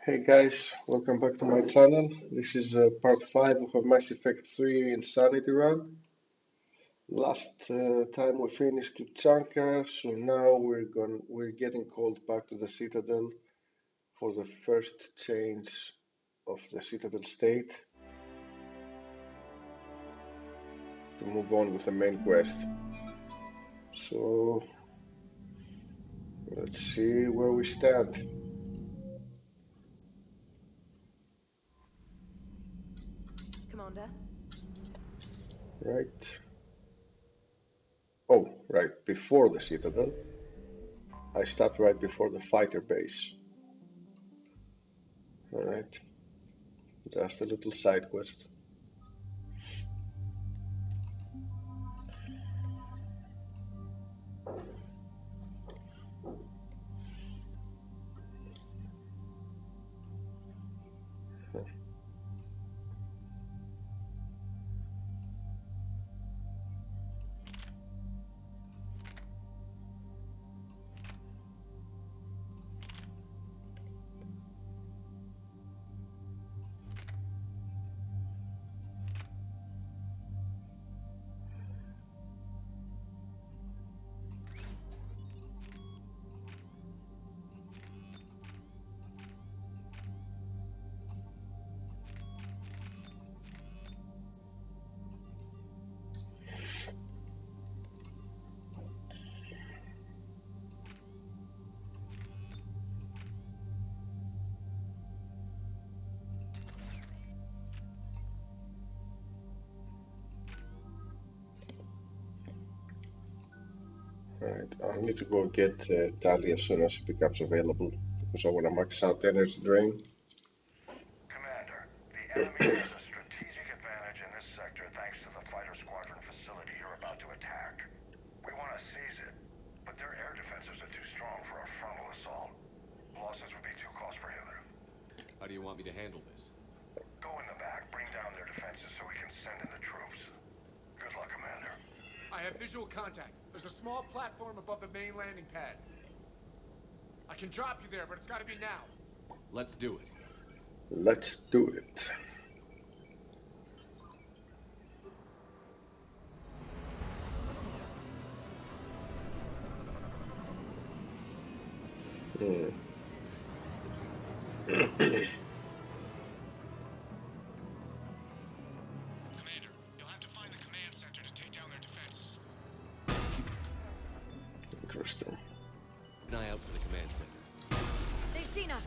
Hey guys, welcome back to my channel. This is part 5 of a Mass Effect 3 Insanity run. Last time we finished Tuchanka, so now we're getting called back to the Citadel for the first change of the Citadel state to move on with the main quest. So let's see where we stand. Commander. Right. Oh, right, before the Citadel. I stopped right before the fighter base. Alright, just a little side quest. Alright, I'll need to go get Tali as soon as it becomes available because I want to max out energy drain. Commander, the enemy has a strategic advantage in this sector thanks to the fighter squadron facility you're about to attack. We want to seize it, but their air defenses are too strong for a frontal assault. Losses would be too cost prohibitive. How do you want me to handle this? Go in the back, bring down their defenses so we can send in the troops. Good luck, Commander. I have visual contact. There's a small platform above the main landing pad. I can drop you there, but it's got to be now. Let's do it. Let's do it. Commander, you'll have to find the command center to take down their defenses. Interesting. Keep an eye out for the command center. They've seen us.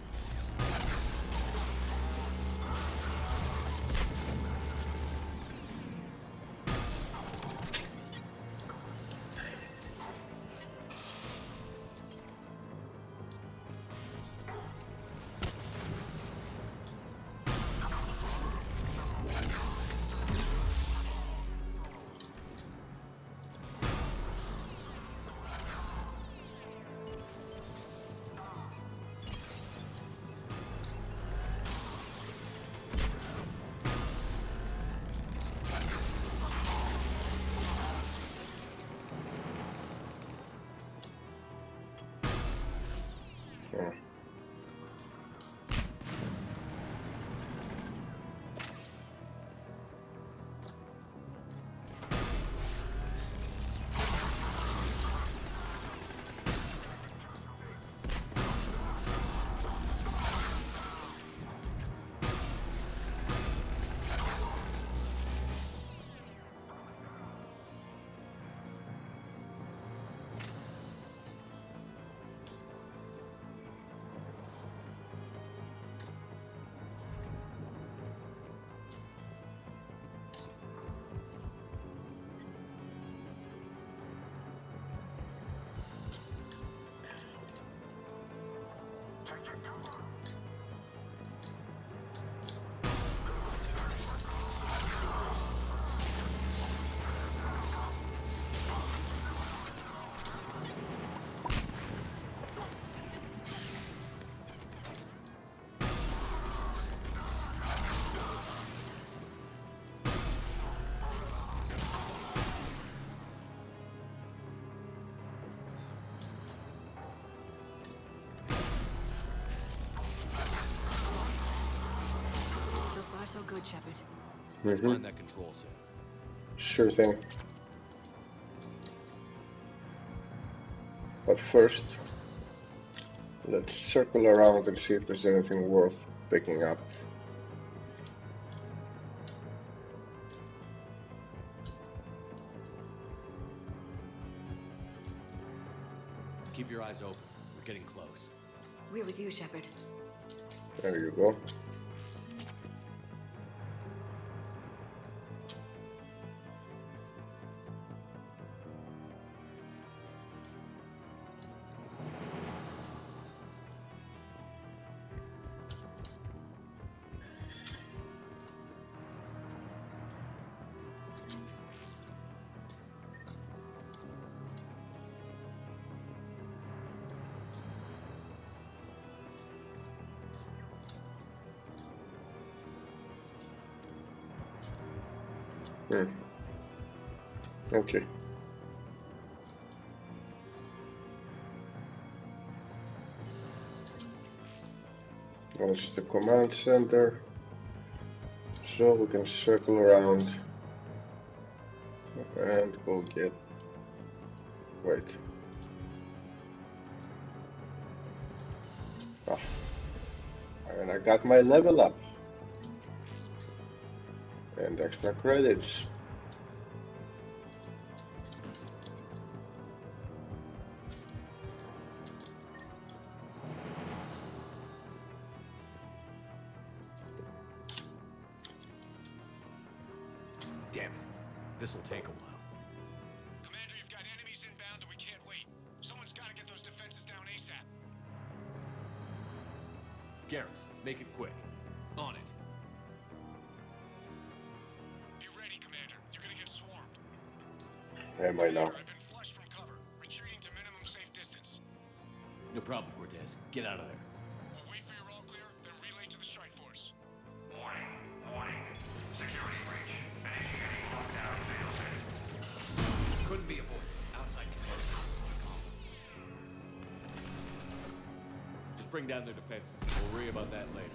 good, Shepard. Let's find that control center. Sure thing. But first, let's circle around and see if there's anything worth picking up. Keep your eyes open. We're getting close. We're with you, Shepard. There you go. Okay. That's the command center. So we can circle around and go get... Wait. Ah. And I got my level up. And extra credits. Damn it. This'll take a while. Commander, you've got enemies inbound and we can't wait. Someone's got to get those defenses down ASAP. Garrus, make it quick. On it. Be ready, Commander. You're gonna get swarmed. Am I now? I've been flushed from cover. Retreating to minimum safe distance. No problem, Cortez. Get out of there. We'll wait for your all clear, then relay to the strike force. Warning, warning. Security breach. Anything getting locked down fails it. Couldn't be avoided. Outside control. Just bring down their defenses. We'll worry about that later.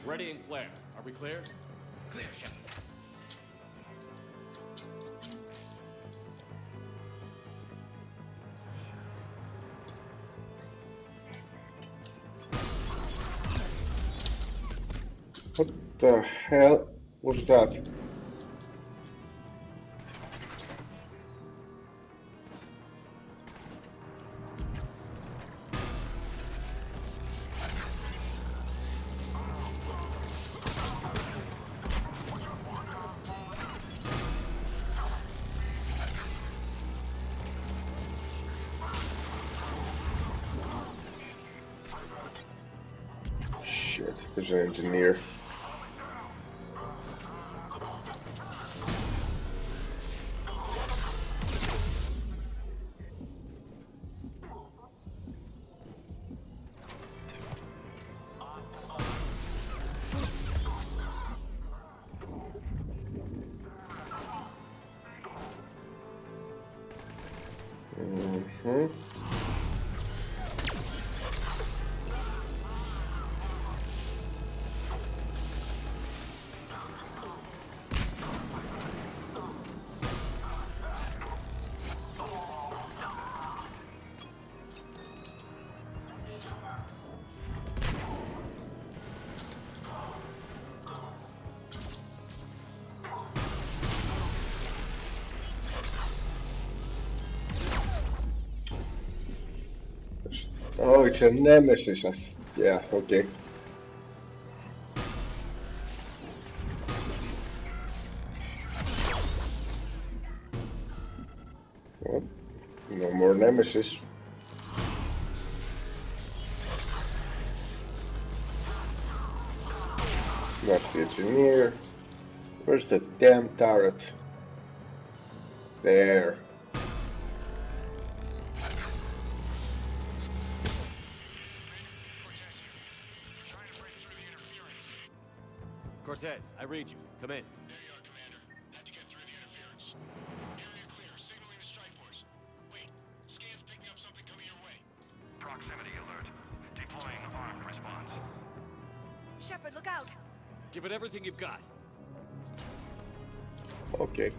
Ready and flare. Are we clear? Clear, Shepard. What the hell was that? Shit, there's an engineer. Oh, it's a nemesis. Yeah, okay. Well, no more nemesis. That's the engineer. Where's the damn turret? There. Cortez here. Trying to break through the interference. Cortez, I read you. Come in. There you are, Commander. Had to get through the interference. Area clear. Signaling the strike force. Wait. Scan's picking up something coming your way. Proximity alert. Deploying armed response. Shepard, look out! Give it everything you've got. Okay.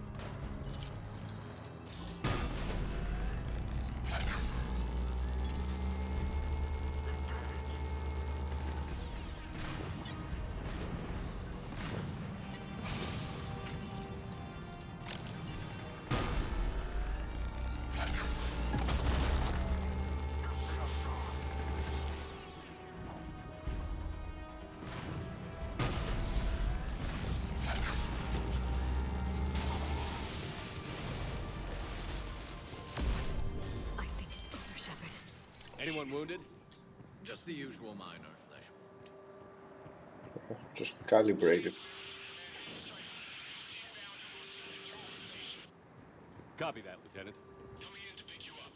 I think it's over, Shepard. Anyone wounded? Just the usual minor flesh wound. Just calibrated. Copy that, Lieutenant. Coming in to pick you up.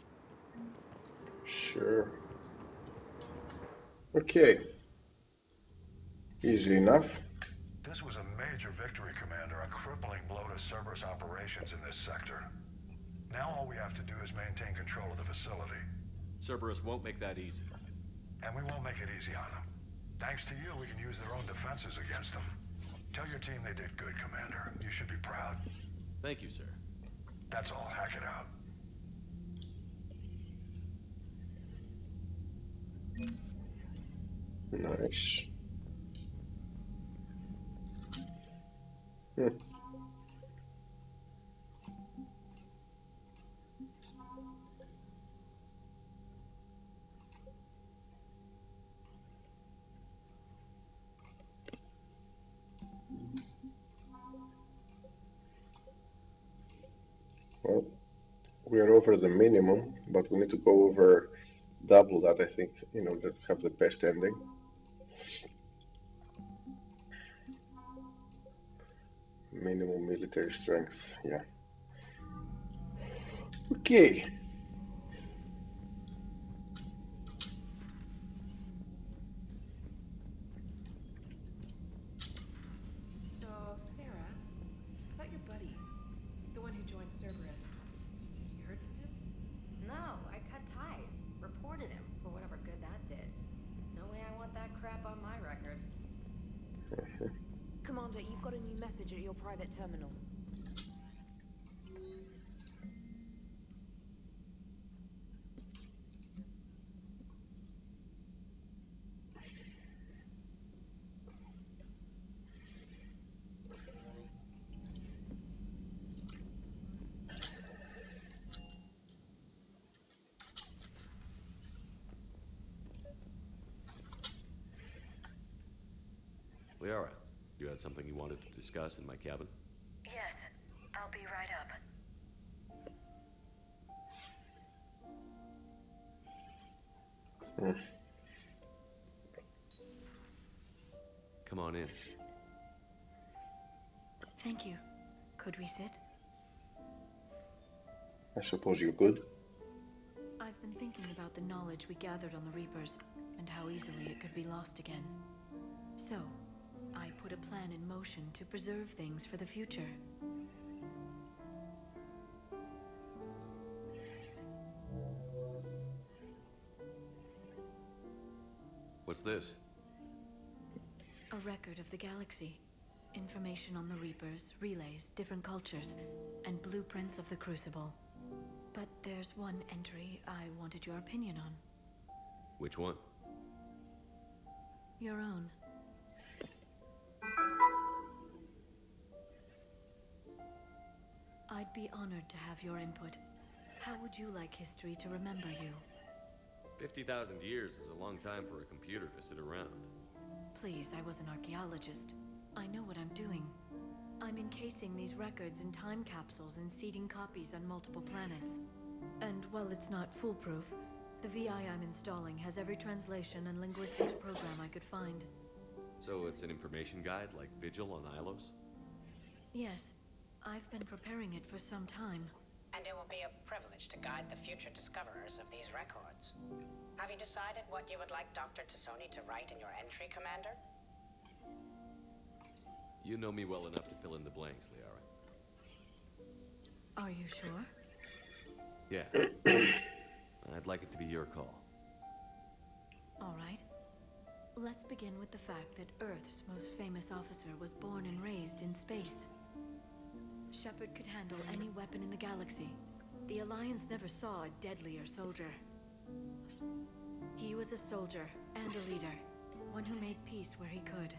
Sure. Okay. Easy enough. This was a major victory, Commander. A crippling blow to Cerberus operations in this sector. Now all we have to do is maintain control of the facility. Cerberus won't make that easy. And we won't make it easy on them. Thanks to you, we can use their own defenses against them. Tell your team they did good, Commander. You should be proud. Thank you, sir. That's all. Hack it out. Nice. Hmm. Well, we are over the minimum, but we need to go over double that, I think, in order to have the best ending. Minimum military strength, yeah. Okay. So, Sarah, about your buddy, the one who joined Cerberus. You heard from him? No, I cut ties. Reported him for whatever good that did. No way I want that crap on my record. Commander, you've got a new message at your private terminal. Liara, you had something you wanted to discuss in my cabin? Yes, I'll be right up. Hmm. Come on in. Thank you. Could we sit? I suppose you could. I've been thinking about the knowledge we gathered on the Reapers, and how easily it could be lost again. So, I put a plan in motion to preserve things for the future. What's this? A record of the galaxy. Information on the Reapers, relays, different cultures, and blueprints of the Crucible. But there's one entry I wanted your opinion on. Which one? Your own. I'd be honored to have your input. How would you like history to remember you? 50,000 years is a long time for a computer to sit around. Please, I was an archaeologist. I know what I'm doing. I'm encasing these records in time capsules and seeding copies on multiple planets. And while it's not foolproof, the VI I'm installing has every translation and linguistics program I could find. So it's an information guide like Vigil on Ilos? Yes, I've been preparing it for some time. And it will be a privilege to guide the future discoverers of these records. Have you decided what you would like Dr. Tassoni to write in your entry, Commander? You know me well enough to fill in the blanks, Liara. Are you sure? Yeah. I'd like it to be your call. All right. Let's begin with the fact that Earth's most famous officer was born and raised in space. Shepard could handle any weapon in the galaxy. The Alliance never saw a deadlier soldier. He was a soldier and a leader, one who made peace where he could.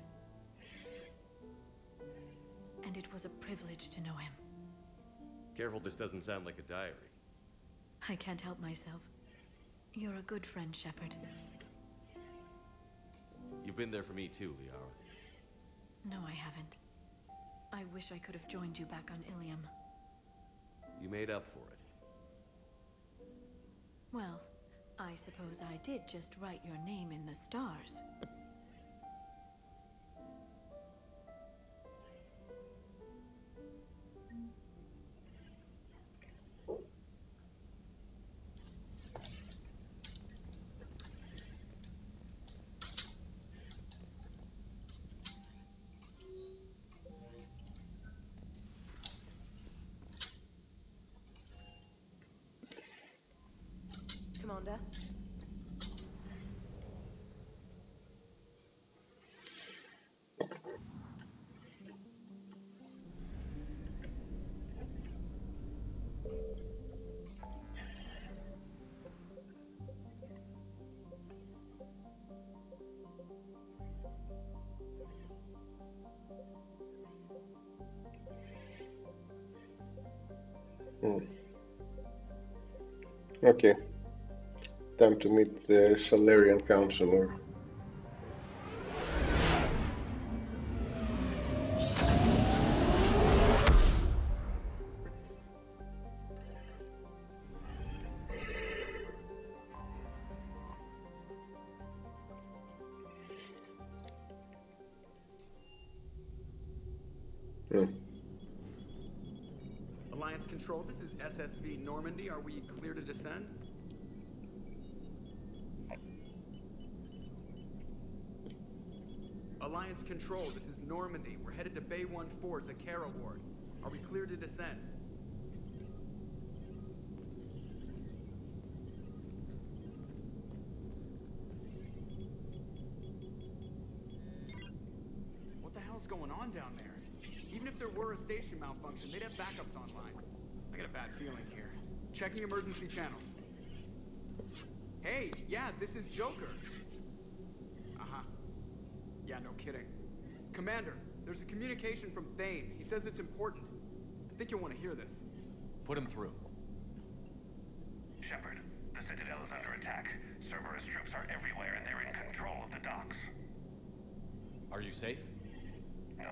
And it was a privilege to know him. Careful, this doesn't sound like a diary. I can't help myself. You're a good friend, Shepard. You've been there for me too, Liara. No, I haven't. I wish I could have joined you back on Ilium. You made up for it. Well, I suppose I did just write your name in the stars. Commander? Hmm. Okay, time to meet the Salarian Counselor. Hmm. Alliance Control, this is SSV Normandy. Are we clear to descend? Alliance Control, this is Normandy. We're headed to Bay 1-4, Zakara Ward. Are we clear to descend? What the hell's going on down there? Even if there were a station malfunction, they'd have backups online. I got a bad feeling here. Checking emergency channels. Hey, yeah, this is Joker. Uh-huh. Yeah, no kidding. Commander, there's a communication from Thane. He says it's important. I think you'll want to hear this. Put him through. Shepard, the Citadel is under attack. Cerberus troops are everywhere and they're in control of the docks. Are you safe? No,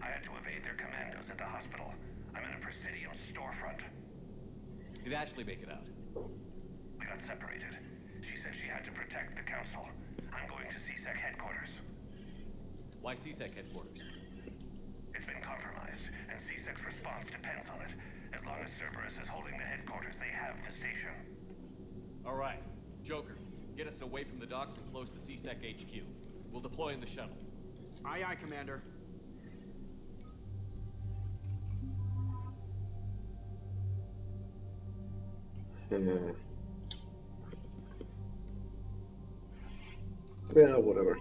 I had to evade their commandos at the hospital. I'm in a Presidium storefront. Did Ashley make it out? We got separated. She said she had to protect the Council. I'm going to CSEC headquarters. Why CSEC headquarters? It's been compromised, and CSEC's response depends on it. As long as Cerberus is holding the headquarters, they have the station. All right. Joker, get us away from the docks and close to CSEC HQ. We'll deploy in the shuttle. Aye, aye, Commander. Hmm. Yeah, whatever.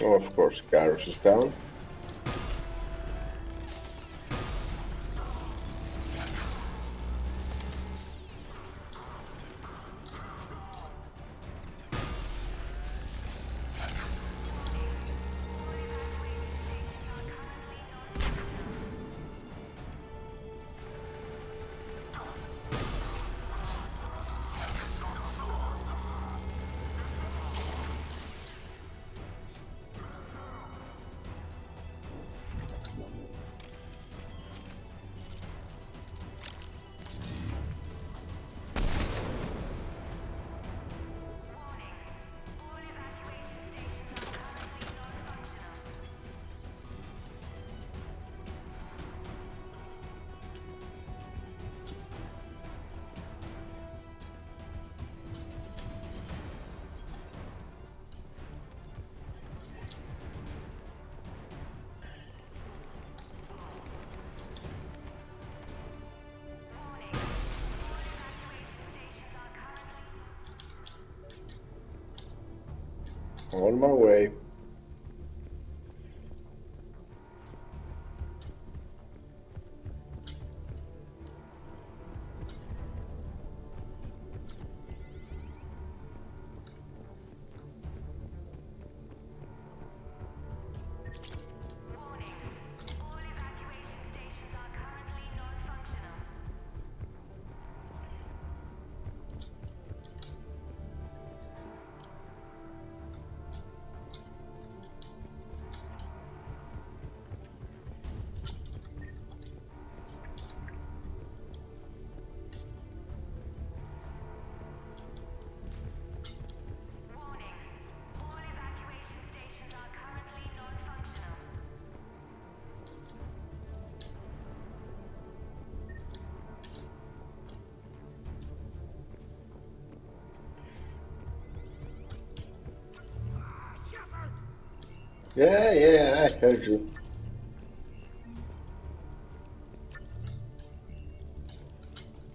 Oh, of course, Garrus is down. On my way. Yeah, I heard you.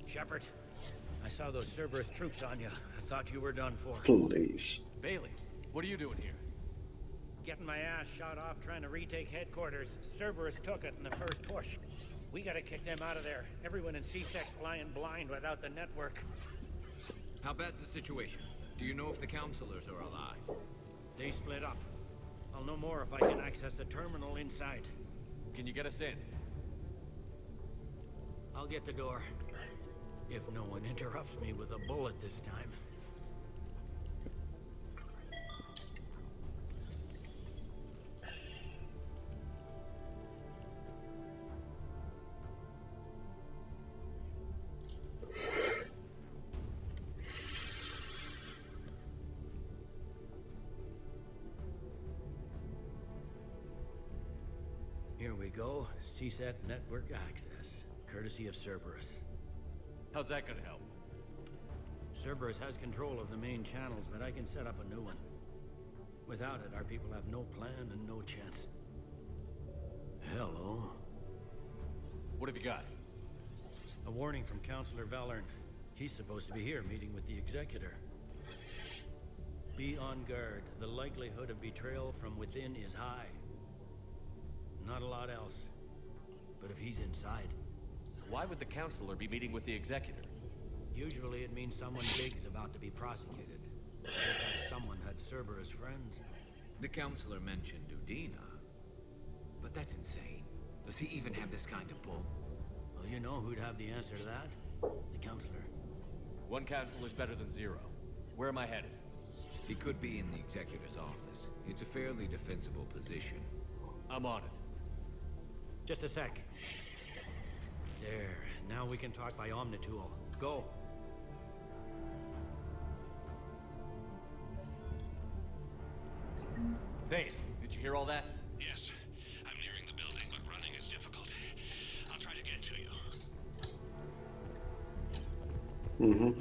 Shepard, I saw those Cerberus troops on you. I thought you were done for. Please. Bailey, what are you doing here? Getting my ass shot off trying to retake headquarters. Cerberus took it in the first push. We gotta kick them out of there. Everyone in C-Sec's flying blind without the network. How bad's the situation? Do you know if the counselors are alive? They split up. I'll know more if I can access the terminal inside. Can you get us in? I'll get the door. If no one interrupts me with a bullet this time. Here we go. CSEC network access, courtesy of Cerberus. How's that gonna help? Cerberus has control of the main channels, but I can set up a new one. Without it, our people have no plan and no chance. Hello. What have you got? A warning from Counselor Valern. He's supposed to be here meeting with the Executor. Be on guard. The likelihood of betrayal from within is high. Not a lot else. But if he's inside... Why would the Counselor be meeting with the Executor? Usually it means someone big's about to be prosecuted. Guess that someone had Cerberus friends. The counselor mentioned Udina. But that's insane. Does he even have this kind of pull? Well, you know who'd have the answer to that? The Counselor. One Counselor's better than zero. Where am I headed? He could be in the Executor's office. It's a fairly defensible position. I'm on it. Just a sec. There. Now we can talk by Omnitool. Go. Thane, did you hear all that? Yes. I'm nearing the building, but running is difficult. I'll try to get to you. Mm-hmm.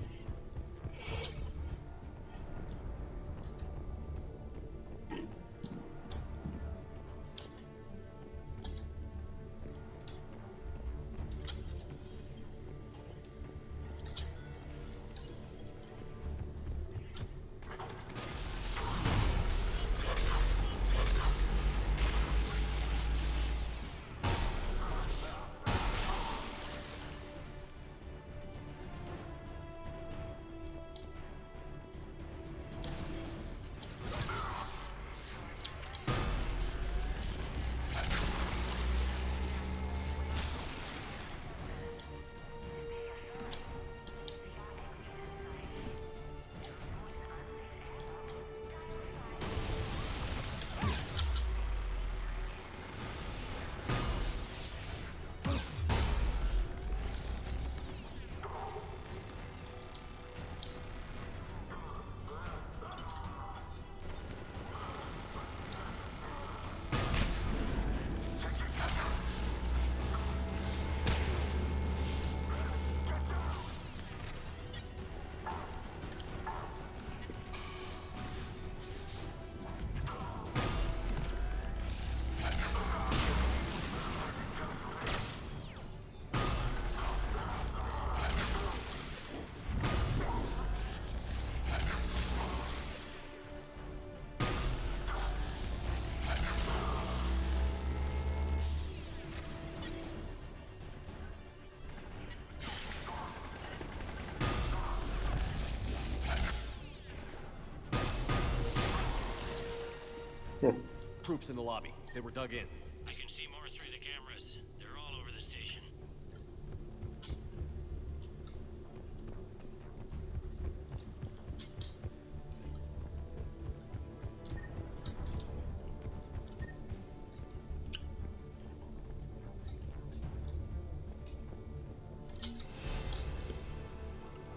Troops in the lobby. They were dug in. I can see more through the cameras. They're all over the station.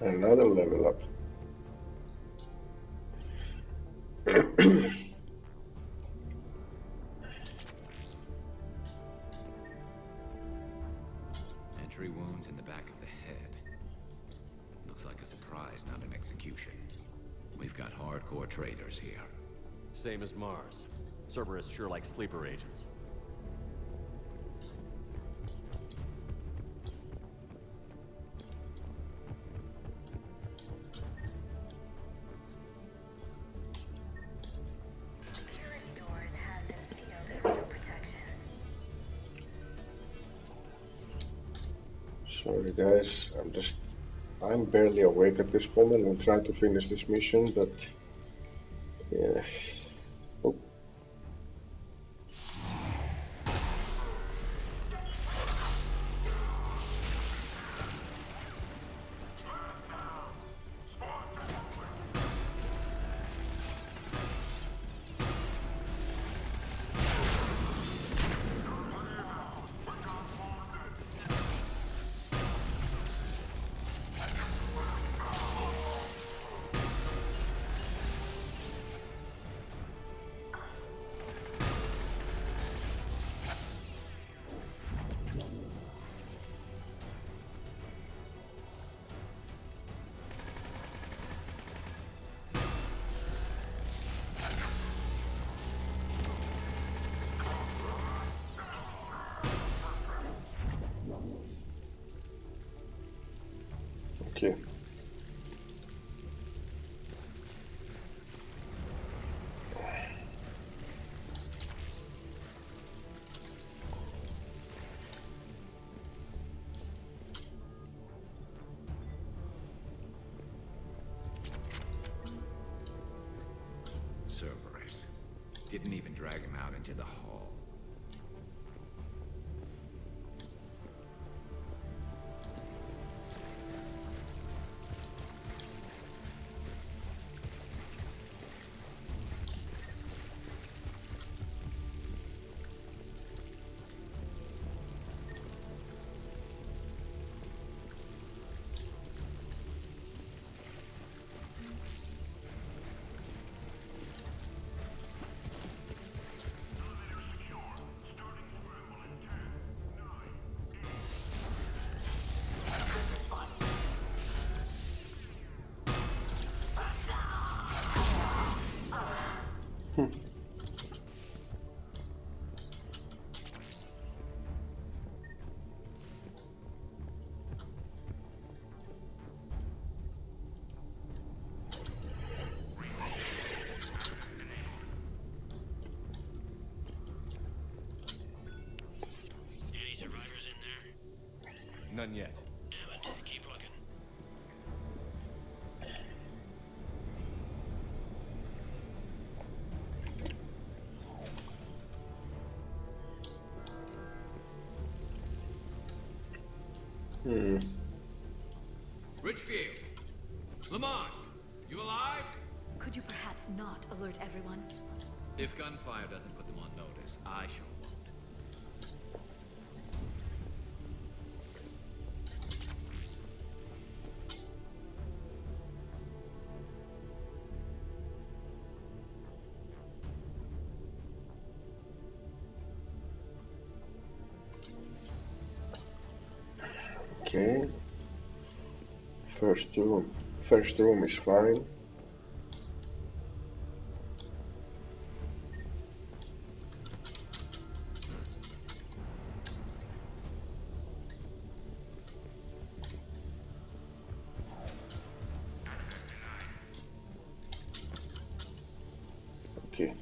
Another level up. Entry wounds in the back of the head. Looks like a surprise, not an execution. We've got hardcore traitors here. Same as Mars. Cerberus sure likes sleeper agents. Security doors have been sealed for your protection. Sorry guys, I'm barely awake at this moment. I'm trying to finish this mission, but yeah. Oh. Okay. Cerberus. Didn't even drag him out into the hall. Any survivors in there? None yet. Damn it. Keep looking. Richfield! Lamont! You alive? Could you perhaps not alert everyone? If gunfire doesn't put them on notice, I sure won't. Okay. First room is fine. Okay.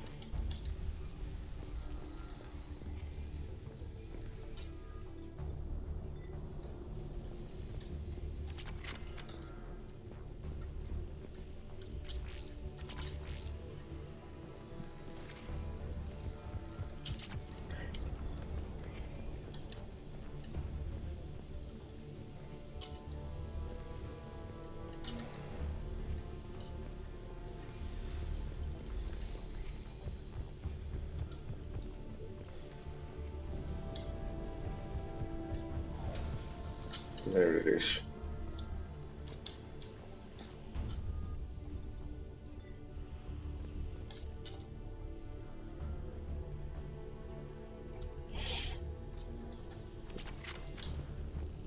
There it is.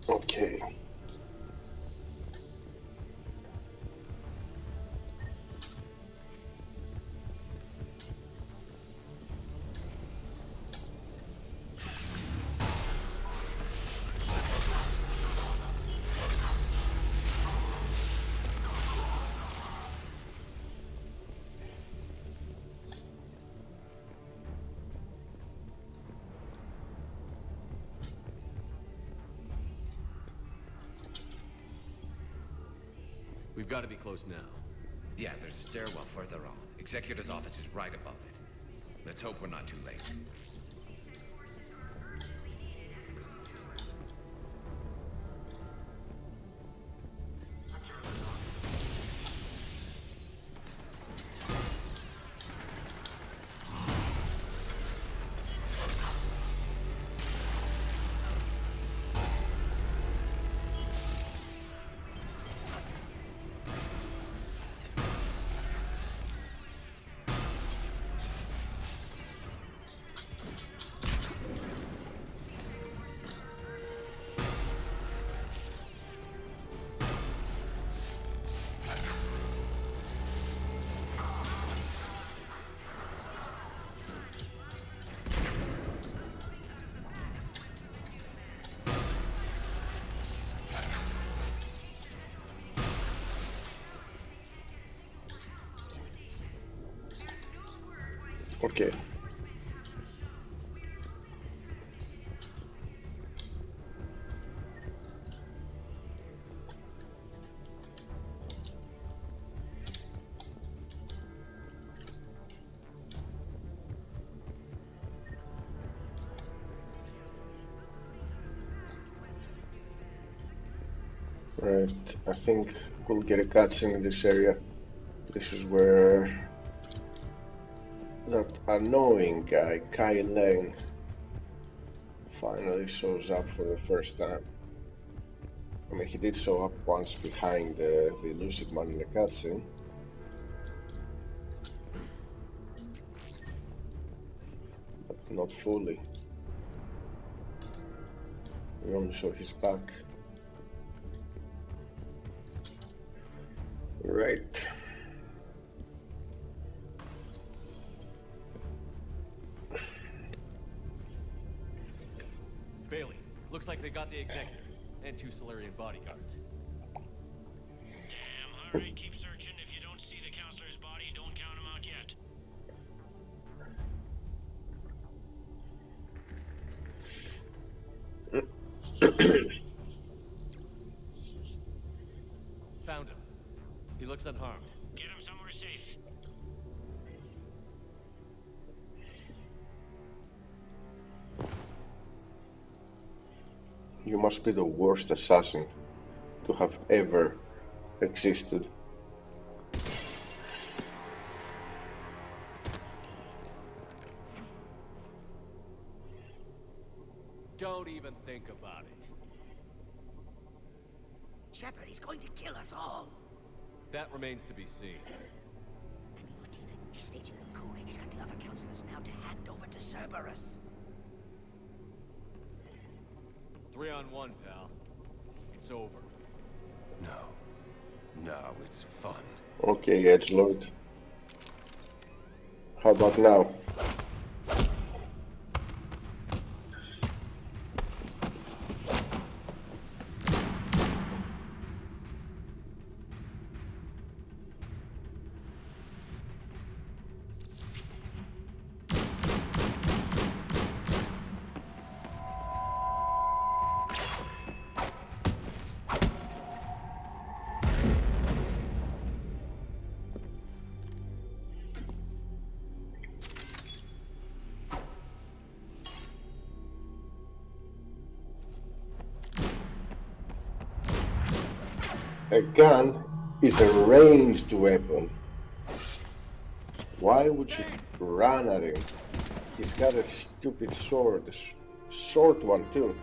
Okay. We've got to be close now. Yeah, there's a stairwell further on. Executor's office is right above it. Let's hope we're not too late. Okay. Right, I think we'll get a cutscene in this area. This is where that annoying guy, Leng, finally shows up for the first time. I mean, he did show up once behind the elusive man in the cutscene. But not fully. We only saw his back. Right. Bailey, looks like they got the executor and 2 Solarian bodyguards. Damn, alright, keep searching. If you don't see the counselor's body, don't count him out yet. Found him. He looks unharmed. Get him somewhere safe. You must be the worst assassin to have ever existed. Don't even think about it. Shepard, he's going to kill us all. That remains to be seen. Lieutenant, he's staging a coup. He's got the other counselors now to hand over to Cerberus. 3 on 1, pal. It's over. No, it's fun. Okay, edgelord. How about now? A gun is a ranged weapon. Why would you run at him? He's got a stupid sword, a short one too.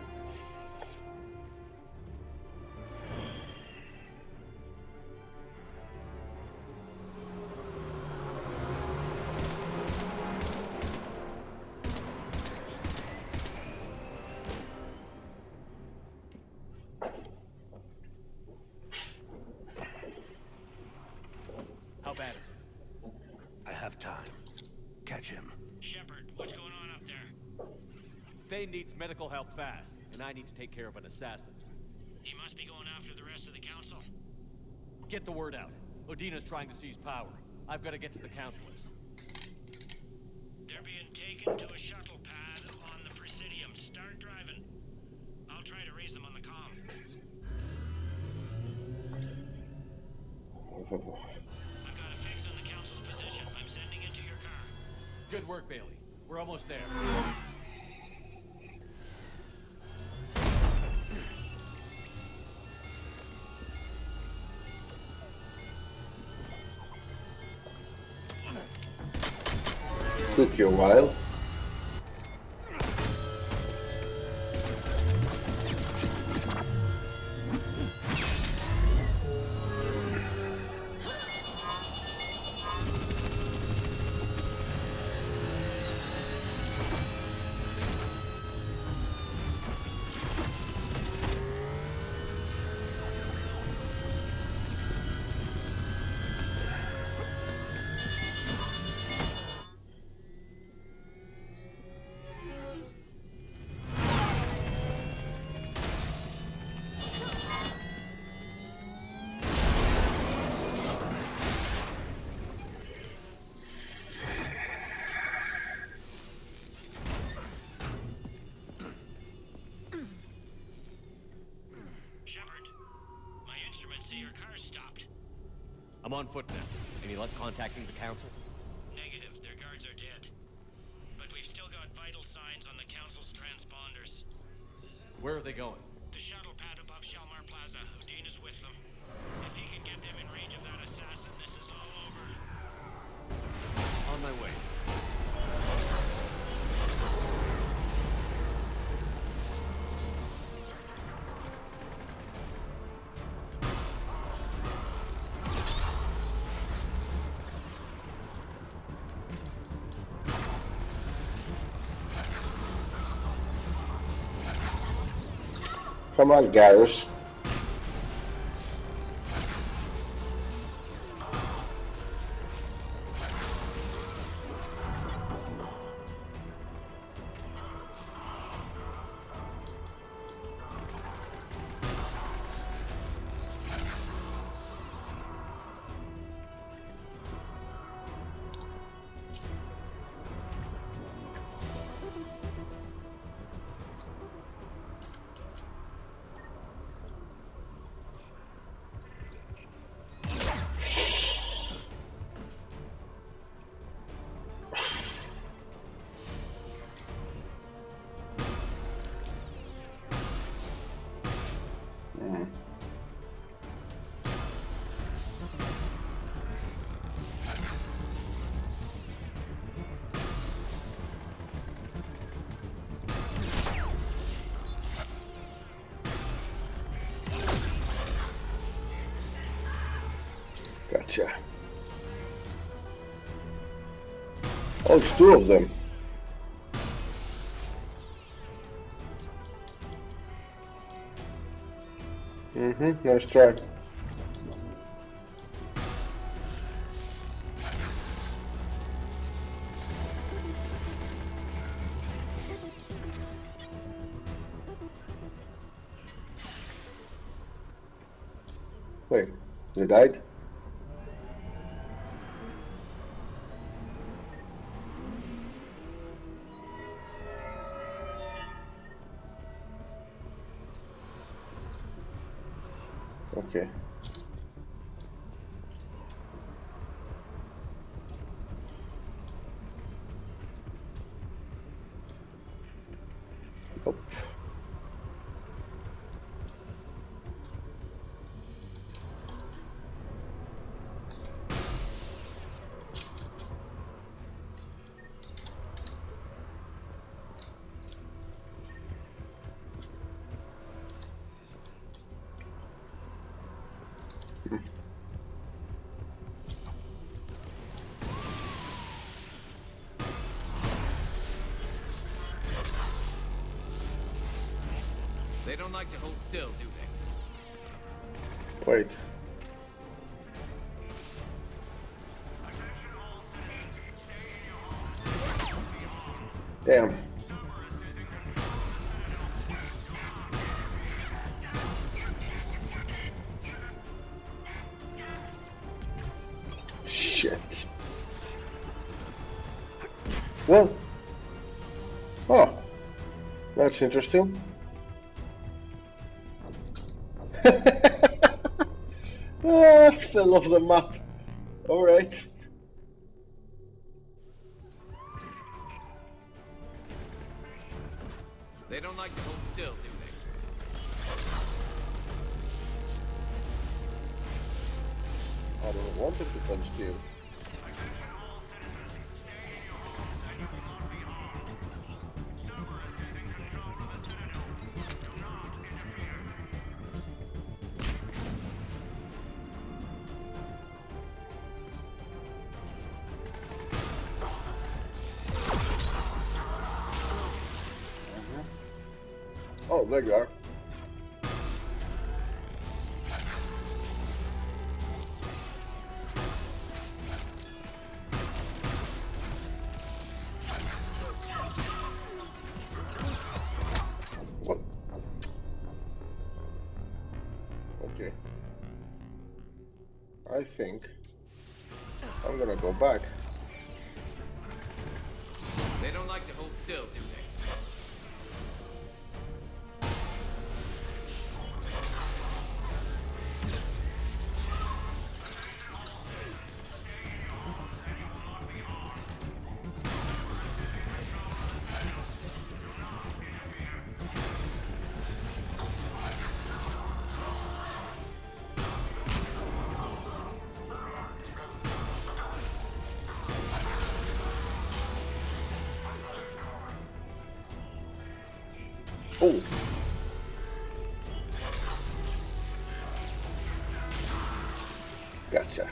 time. Catch him. Shepard, what's going on up there? Thane needs medical help fast, and I need to take care of an assassin. He must be going after the rest of the council. Get the word out. Odina's trying to seize power. I've got to get to the councilors. They're being taken to a shuttle pad on the Presidium. Start driving. I'll try to raise them on the comm. I've got a fix on the council's position. I'm sending it to your car. Good work, Bailey. We're almost there. Took you a while. Shepard, my instruments say your car's stopped. I'm on foot now. Any luck contacting the council? Negative, their guards are dead. But we've still got vital signs on the council's transponders. Where are they going? The shuttle pad above Shalmar Plaza. Udina's with them. If he can get them in range of that assassin, this is all over. On my way. Come on, Garrus. Gotcha. Oh, it's two of them. Nice try. Wait, they died? Okay. Oh. They don't like to hold still, do they? Wait. Attention all city. Damn. Shit. Well. Oh. That's interesting. Ah, fell off the map. Alright. They don't like to hold still, do they? I don't want it to hold still. Oh, there you are. What? Okay. I think I'm gonna go back. They don't like to hold still, do they? Oh. Gotcha.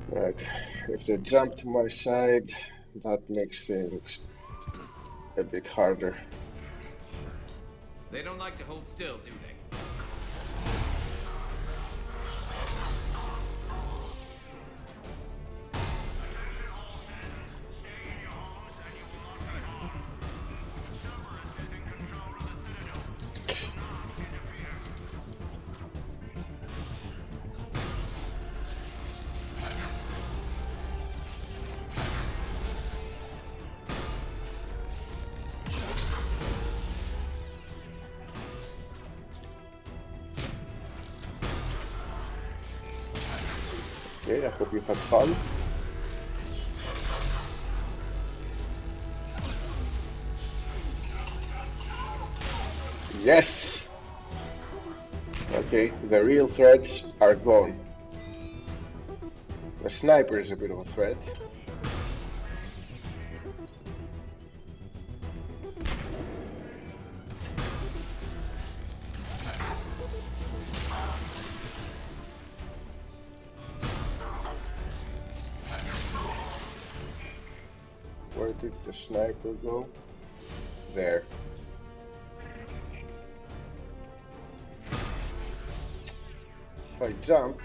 Right. If they jump to my side, that makes things a bit harder. They don't like to hold still, do they? Okay, I hope you had fun. Yes! Okay, the real threats are gone. The sniper is a bit of a threat. Where did the sniper go? There. If I jump,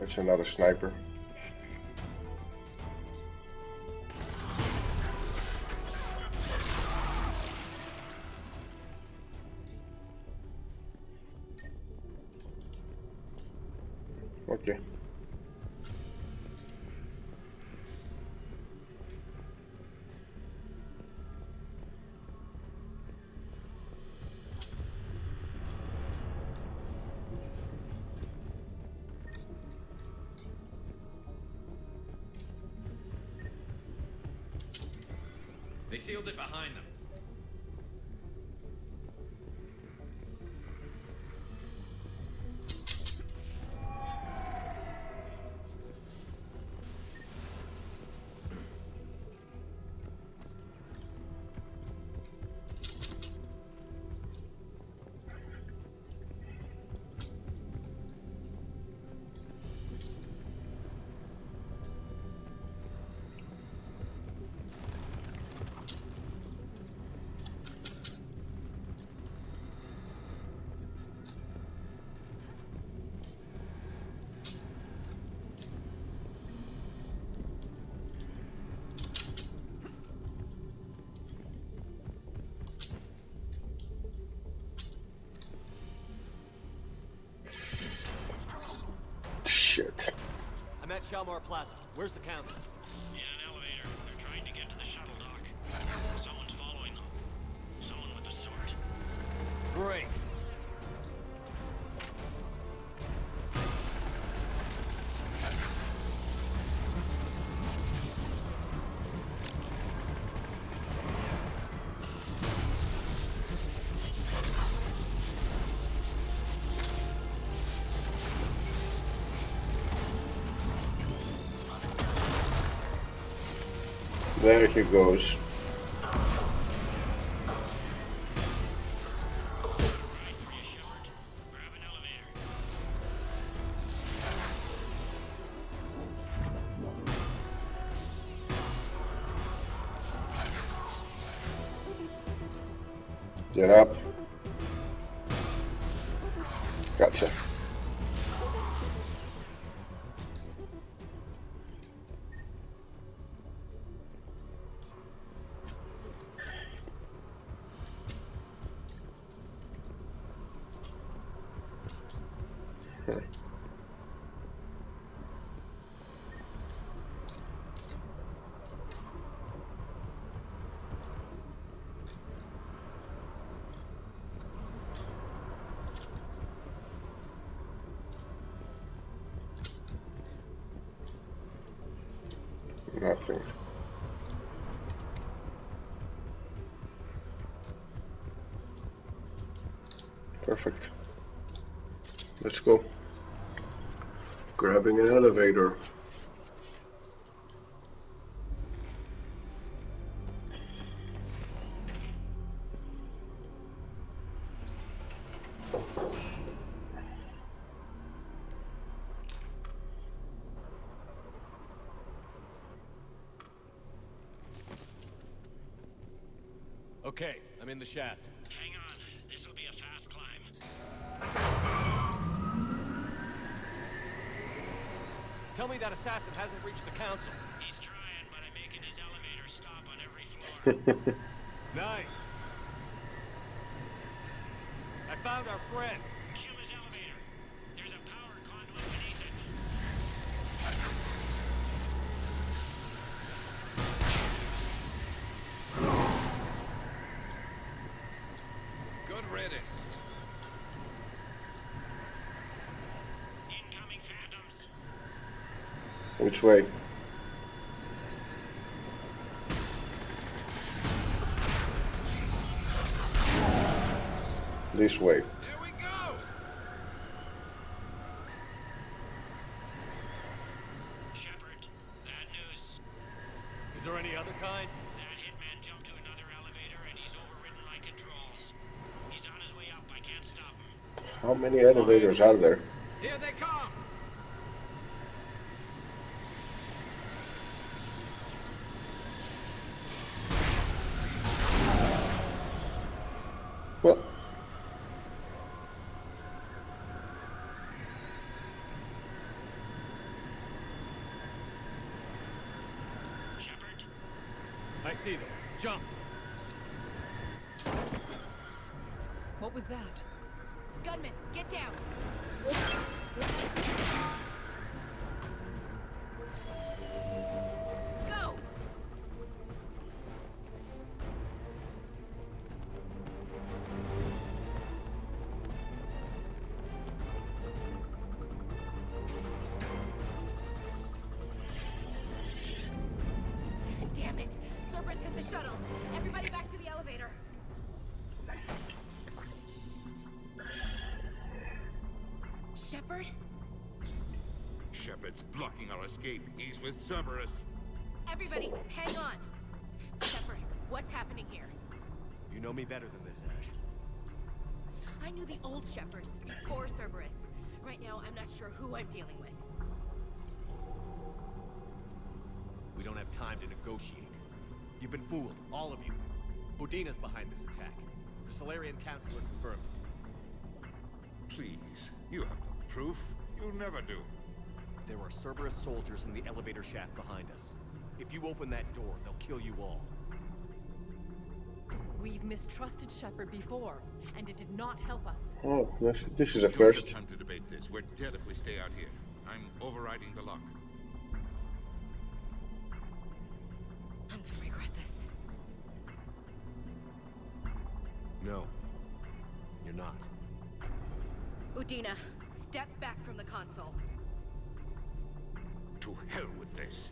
it's another sniper. Okay. They sealed it behind them. Shalmar Plaza. Where's the council? In an elevator. They're trying to get to the shuttle dock. Someone's following them. Someone with a sword. Great. There he goes. Get up. Gotcha. Nothing. Perfect. Let's go. Grabbing an elevator. Okay, I'm in the shaft. Hang on. This'll be a fast climb. Tell me that assassin hasn't reached the council. He's trying, but I'm making his elevator stop on every floor. Nice. I found our friend. Kill his elevator. There's a power conduit beneath it. Good riddance. Incoming phantoms. Which way? This way. There we go! Shepard, bad news. Is there any other kind? That hitman jumped to another elevator and he's overridden my controls. He's on his way up. I can't stop him. How many elevators are there? Here they come! Well, Shepard, I see them. Jump. What was that? Gunman, get down! Go! Damn it! Cerberus hit the shuttle! Everybody back to the elevator! Shepard? Shepard's blocking our escape. He's with Cerberus. Everybody, hang on! Shepard, what's happening here? You know me better than this, Ash. I knew the old Shepard before Cerberus. Right now, I'm not sure who I'm dealing with. We don't have time to negotiate. You've been fooled, all of you. Bodina's behind this attack. The Solarian Councilor confirmed it. Please, you have no proof. You'll never do. There are Cerberus soldiers in the elevator shaft behind us. If you open that door, they'll kill you all. We've mistrusted Shepard before, and it did not help us. oh, this is a We don't have first. time to debate this. We're dead if we stay out here. I'm overriding the lock. No, you're not. Udina, step back from the console. To hell with this.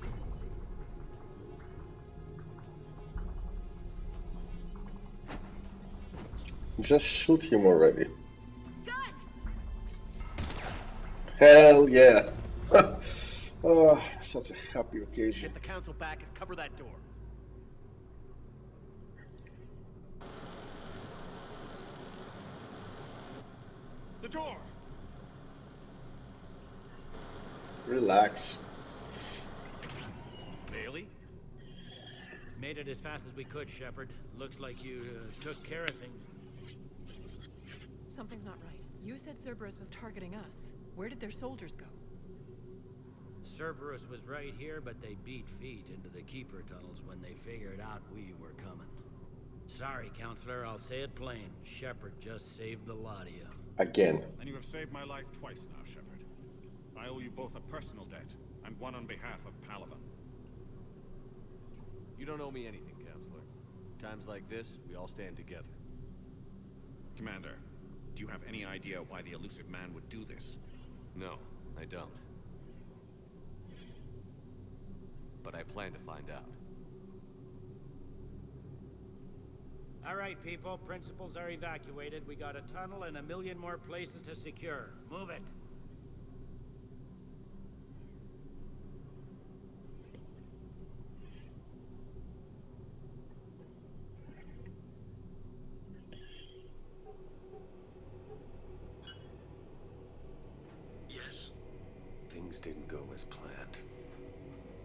Just shoot him already. Gun! Hell yeah. Oh, such a happy occasion. Get the council back and cover that door. The door! Relax. Bailey? Made it as fast as we could, Shepard. Looks like you took care of things. Something's not right. You said Cerberus was targeting us. Where did their soldiers go? Cerberus was right here, but they beat feet into the Keeper tunnels when they figured out we were coming. Sorry, Counselor, I'll say it plain. Shepard just saved the lot of you. Again. And you have saved my life twice now, Shepard. I owe you both a personal debt, and one on behalf of Palaven. You don't owe me anything, Counselor. Times like this, we all stand together. Commander, do you have any idea why the elusive man would do this? No, I don't. But I plan to find out. All right, people. Principals are evacuated. We got a tunnel and 1 million more places to secure. Move it. Yes? Things didn't go as planned.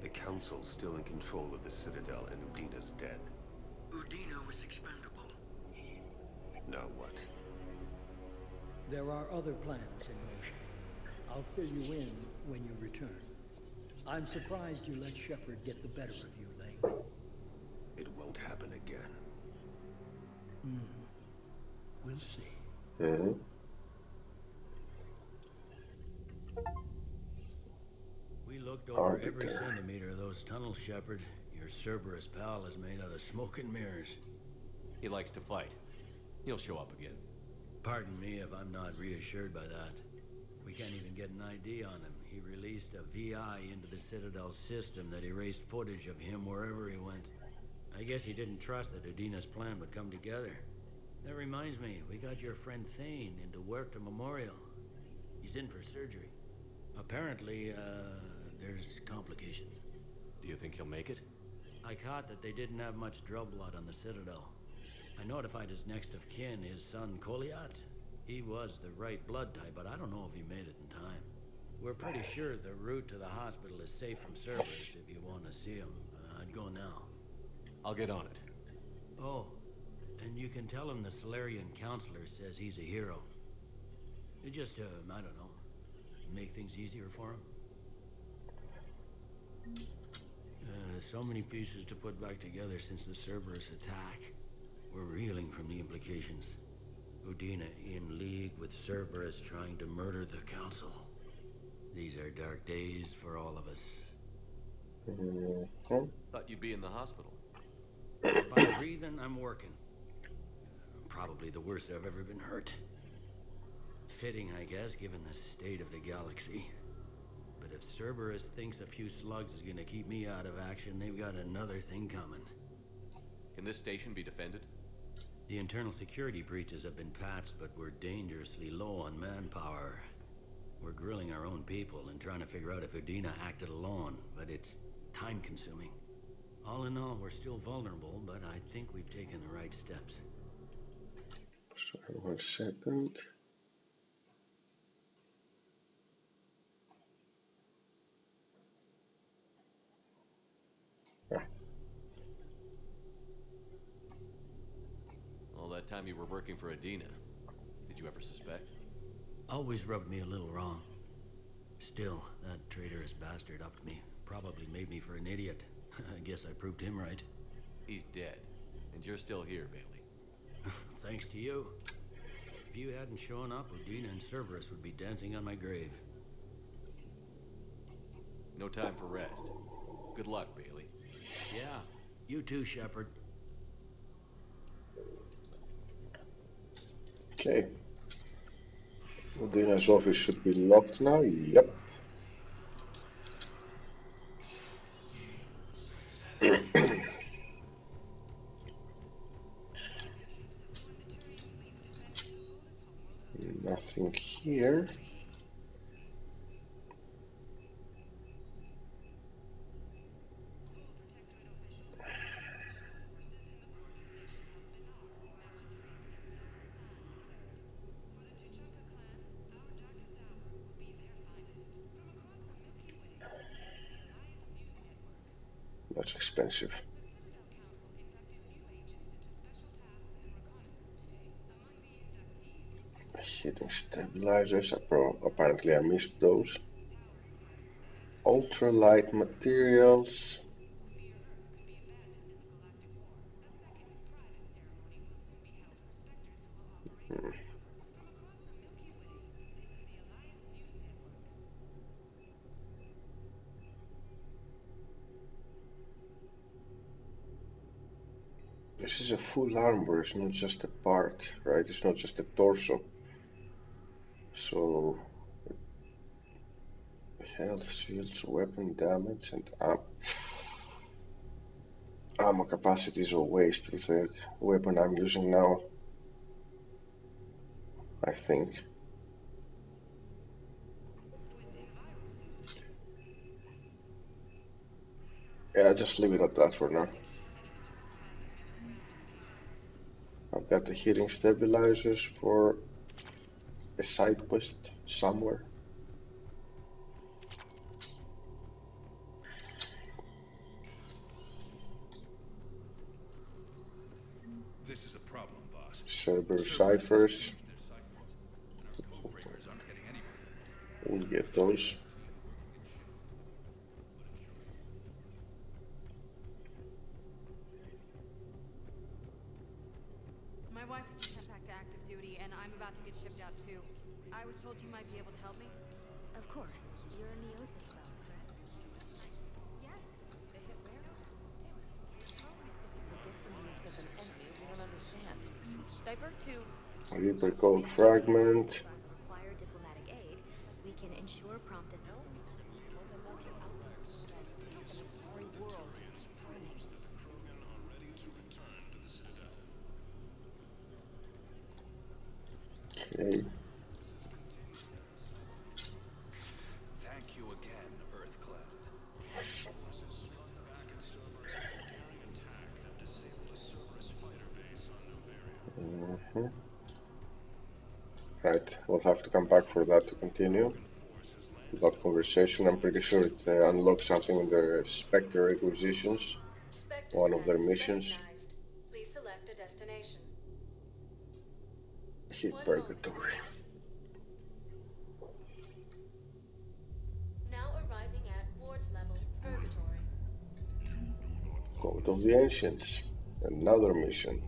The Council's still in control of the Citadel and Udina's dead. Udina was expendable. Now what? There are other plans in motion. I'll fill you in when you return. I'm surprised you let Shepard get the better of you, Leng. It won't happen again. We'll see. Mm-hmm. We looked over every centimeter of those tunnels, Shepard. Your Cerberus pal is made out of smoke and mirrors. He likes to fight. He'll show up again. Pardon me if I'm not reassured by that. We can't even get an ID on him. He released a VI into the Citadel system that erased footage of him wherever he went. I guess he didn't trust that Udina's plan would come together. That reminds me, we got your friend Thane into Huerta Memorial. He's in for surgery. Apparently, there's complications. Do you think he'll make it? I caught that they didn't have much drill blood on the Citadel. I notified his next of kin, his son Koliat. He was the right blood type, but I don't know if he made it in time. We're pretty sure the route to the hospital is safe from Cerberus if you want to see him. I'd go now. I'll get on it. Oh, and you can tell him the Solarian counselor says he's a hero. It just, I don't know, make things easier for him. So many pieces to put back together since the Cerberus attack. We're reeling from the implications. Udina in league with Cerberus trying to murder the Council. These are dark days for all of us. Thought you'd be in the hospital. If I'm breathing, I'm working. Probably the worst I've ever been hurt. Fitting, I guess, given the state of the galaxy. But if Cerberus thinks a few slugs is gonna keep me out of action, they've got another thing coming. Can this station be defended? The internal security breaches have been patched, but we're dangerously low on manpower. We're grilling our own people and trying to figure out if Udina acted alone, but it's time-consuming. All in all, we're still vulnerable, but I think we've taken the right steps. Sorry, 1 second. All that time you were working for Udina, did you ever suspect? Always rubbed me a little wrong. Still, that traitorous bastard upped me. Probably made me for an idiot. I guess I proved him right. He's dead, and you're still here, Bailey. Thanks to you. If you hadn't shown up, Udina and Cerberus would be dancing on my grave. No time for rest. Good luck, Bailey. Yeah, you too, Shepard. Okay. Udina's office should be locked now. Yep. Nothing here. That's expensive. Hitting stabilizers. Apparently I missed those. Ultralight materials. Hmm. This is a full armor, it's not just a part, right? It's not just a torso. So, health, shields, weapon damage, and ammo capacity is a waste with the weapon I'm using now, I think. Yeah, just leave it at that for now. I've got the healing stabilizers for a side quest somewhere. This is a problem, boss. Cerberus Cerberus doesn't ciphers. change their sidequests, and our codebreakers aren't getting anywhere. We'll get those. My wife has just sent back to active duty, and I'm about to get shipped out too. I was told you might be able to help me. Of course. You're a Neotis clone, correct? Yes. They hit where? Damn it. How are we supposed to predict the moves of an enemy we don't understand? Divert to... Reaper code fragment. If you require diplomatic aid, we can ensure prompt assistance. Or the Nokia outpost that blew up in a sorry world. Warning. Krogan are ready to return to the Citadel. Okay. Thank you again, Earthclad. Our forces struck back at Cerberus with a daring attack that disabled a Cerberus fighter base on Novaria. Right, we'll have to come back for that to continue that conversation. I'm pretty sure it unlocks something in the Spectre requisitions, Spectre one of their status missions. recognized. Please select a destination. Hit One moment. Purgatory. Now arriving at wards level, Purgatory. Code of the Ancients. Another mission.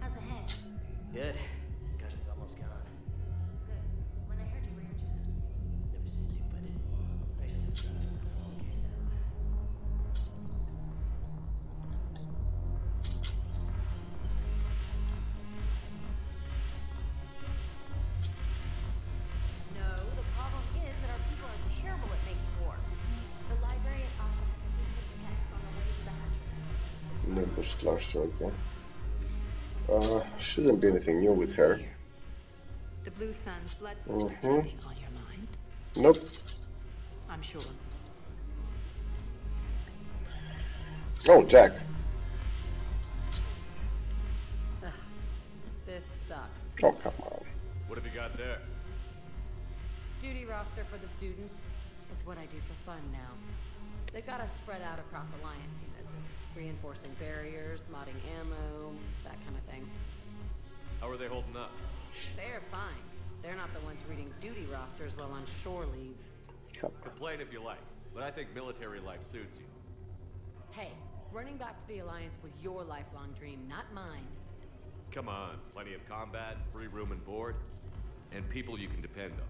How's the head? Good. Concussion's almost gone. Good. When I heard you were injured. It was stupid. I should have dropped from the volcano. No, the problem is that our people are terrible at making war. The librarian Asha has secret texts on the ways of the Huntress. Nimbus cluster, okay. Shouldn't be anything new with her. The Blue Sun's blood force. Anything on your mind? Nope. I'm sure. Oh, Jack. Ugh, this sucks. Oh, come on. What have you got there? Duty roster for the students. It's what I do for fun now. They've got us spread out across Alliance units, reinforcing barriers, modding ammo, that kind of thing. How are they holding up? They're fine. They're not the ones reading duty rosters while on shore leave. Complain if you like, but I think military life suits you. Hey, running back to the Alliance was your lifelong dream, not mine. Come on, plenty of combat, free room and board, and people you can depend on.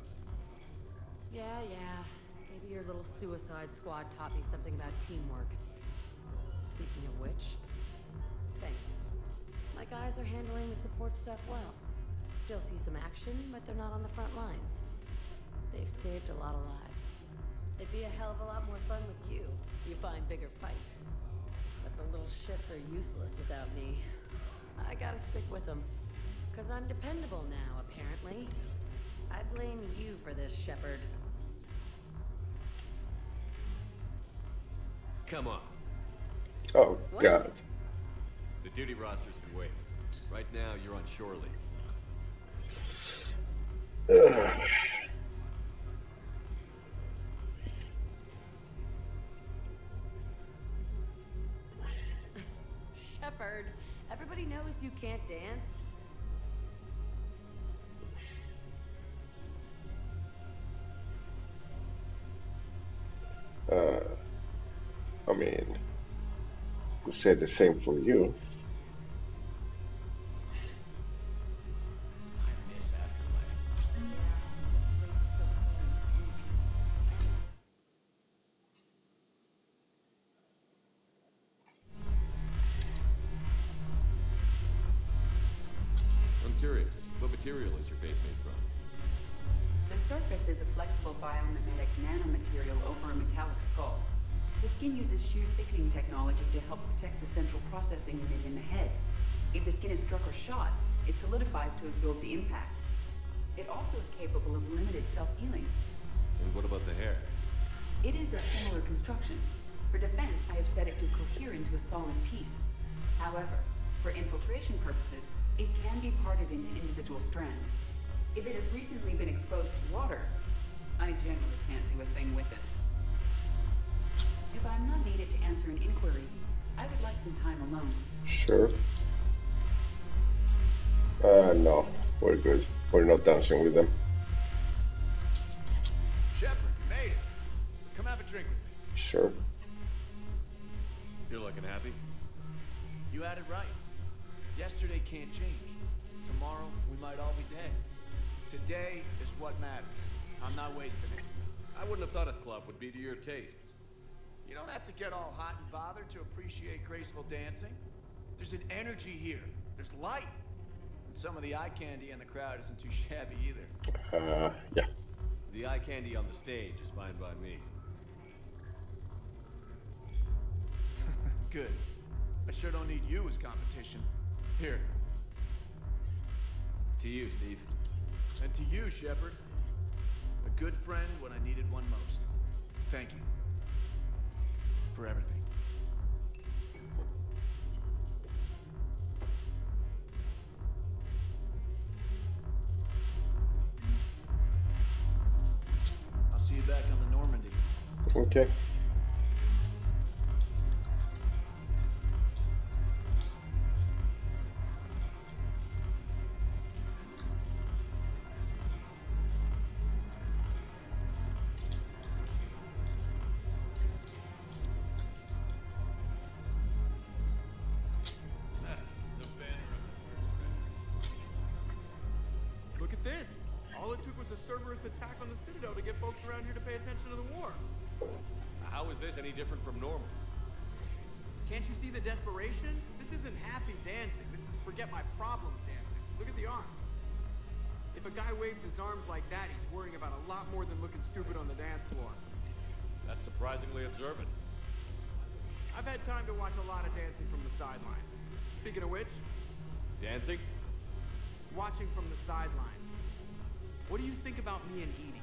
Yeah. Maybe your little suicide squad taught me something about teamwork. Speaking of which, thanks. support stuff well. Still see some action, but they're not on the front lines. They've saved a lot of lives. It'd be a hell of a lot more fun with you. You find bigger fights. But the little shits are useless without me. I gotta stick with them. 'Cause I'm dependable now, apparently. I blame you for this, Shepard. Come on. Oh, What? God. The duty rosters can wait. Right now, you're on shore leave. Shepard, everybody knows you can't dance. I mean, we said the same for you. I miss Afterlife. Yeah, the place is so cool and squeaks. I'm curious, what material is your base made from? The surface is a flexible biomimetic nanomaterial over a metallic skull. The skin uses shear thickening technology to help protect the central processing unit in the head. If the skin is struck or shot, it solidifies to absorb the impact. It also is capable of limited self-healing. And what about the hair? It is of similar construction. For defense, I have set it to cohere into a solid piece. However, for infiltration purposes, it can be parted into individual strands. If it has recently been exposed to water, I generally can't do a thing with it. If I'm not needed to answer an inquiry, I would like some time alone. Sure. No, we're good. We're not dancing with them. Shepard, you made it. Come have a drink with me. Sure. You're looking happy? You had it right. Yesterday can't change. Tomorrow, we might all be dead. Today is what matters. I'm not wasting it. I wouldn't have thought a club would be to your tastes. You don't have to get all hot and bothered to appreciate graceful dancing. There's an energy here. There's light. And some of the eye candy in the crowd isn't too shabby either. Yeah. The eye candy on the stage is fine by me. Good. I sure don't need you as competition. Here. To you, Steve. And to you, Shepard. A good friend when I needed one most. Thank you. For everything. I'll see you back on the Normandy. Okay. Look at this! All it took was a Cerberus attack on the Citadel to get folks around here to pay attention to the war. How is this any different from normal? Can't you see the desperation? This isn't happy dancing. This is forget my problems dancing. Look at the arms. If a guy waves his arms like that, he's worrying about a lot more than looking stupid on the dance floor. That's surprisingly observant. I've had time to watch a lot of dancing from the sidelines. Speaking of which... Dancing? Watching from the sidelines. What do you think about me and Edie?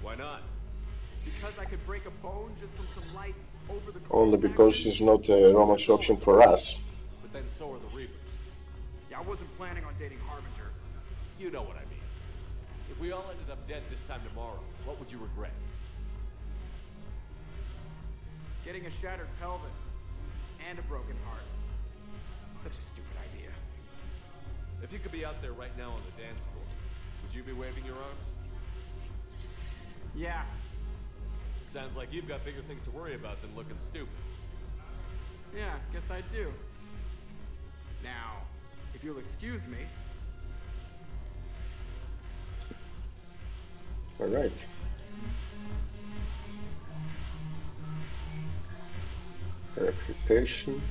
Why not? Because I could break a bone just from some light over the Only clothes because action? it's not a romance option for us. But then so are the Reapers. Yeah, I wasn't planning on dating Harbinger. You know what I mean. If we all ended up dead this time tomorrow, what would you regret? Getting a shattered pelvis. And a broken heart. Such a stupid idea. If you could be out there right now on the dance floor, would you be waving your arms? Yeah. Sounds like you've got bigger things to worry about than looking stupid. Yeah, guess I do. Now, if you'll excuse me. All right. Reputation.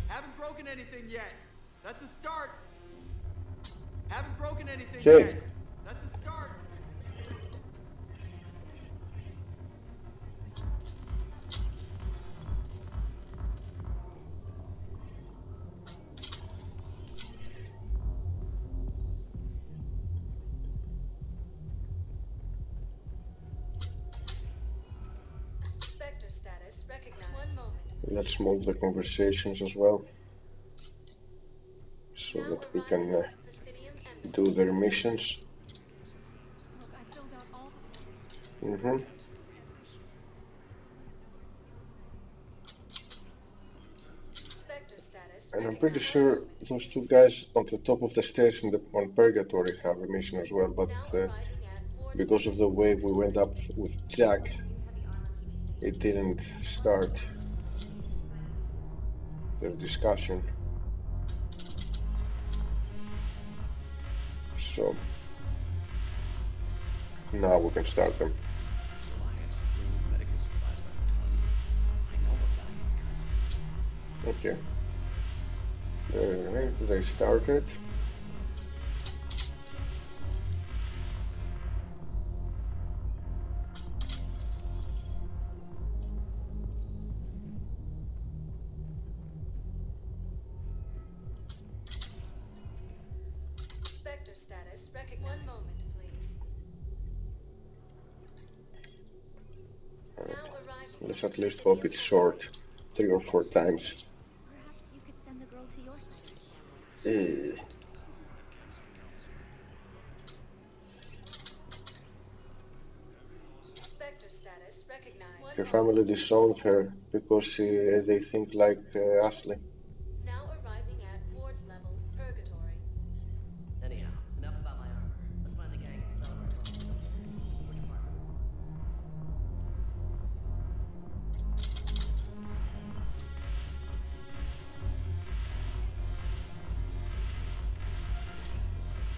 Haven't broken anything yet. That's a start. Haven't broken anything Okay. yet. That's a start. Sector status recognized. One moment. Let's move the conversations as well, so that we can do their missions. Look, I filled out all the forms. Mm-hmm. Sector status And I'm pretty sure those two guys on the top of the stairs on Purgatory have a mission as well, but because of the way we went up with Jack, it didn't start their discussion. So now we can start them. The Alliance is bringing medical supplies by the ton. I know we're valued customers. Okay. They started. Sector status recognized. One moment, please. Now arriving. Let's at least hope it's short, 3 or 4 times. Perhaps you could send the girl to your side of the family. Sector status recognized. Her family disowned her because they think like Ashley. Now arriving at Ward's level, Purgatory. Anyhow, enough about my armor. Let's find the gang and celebrate while we're still here. Which part?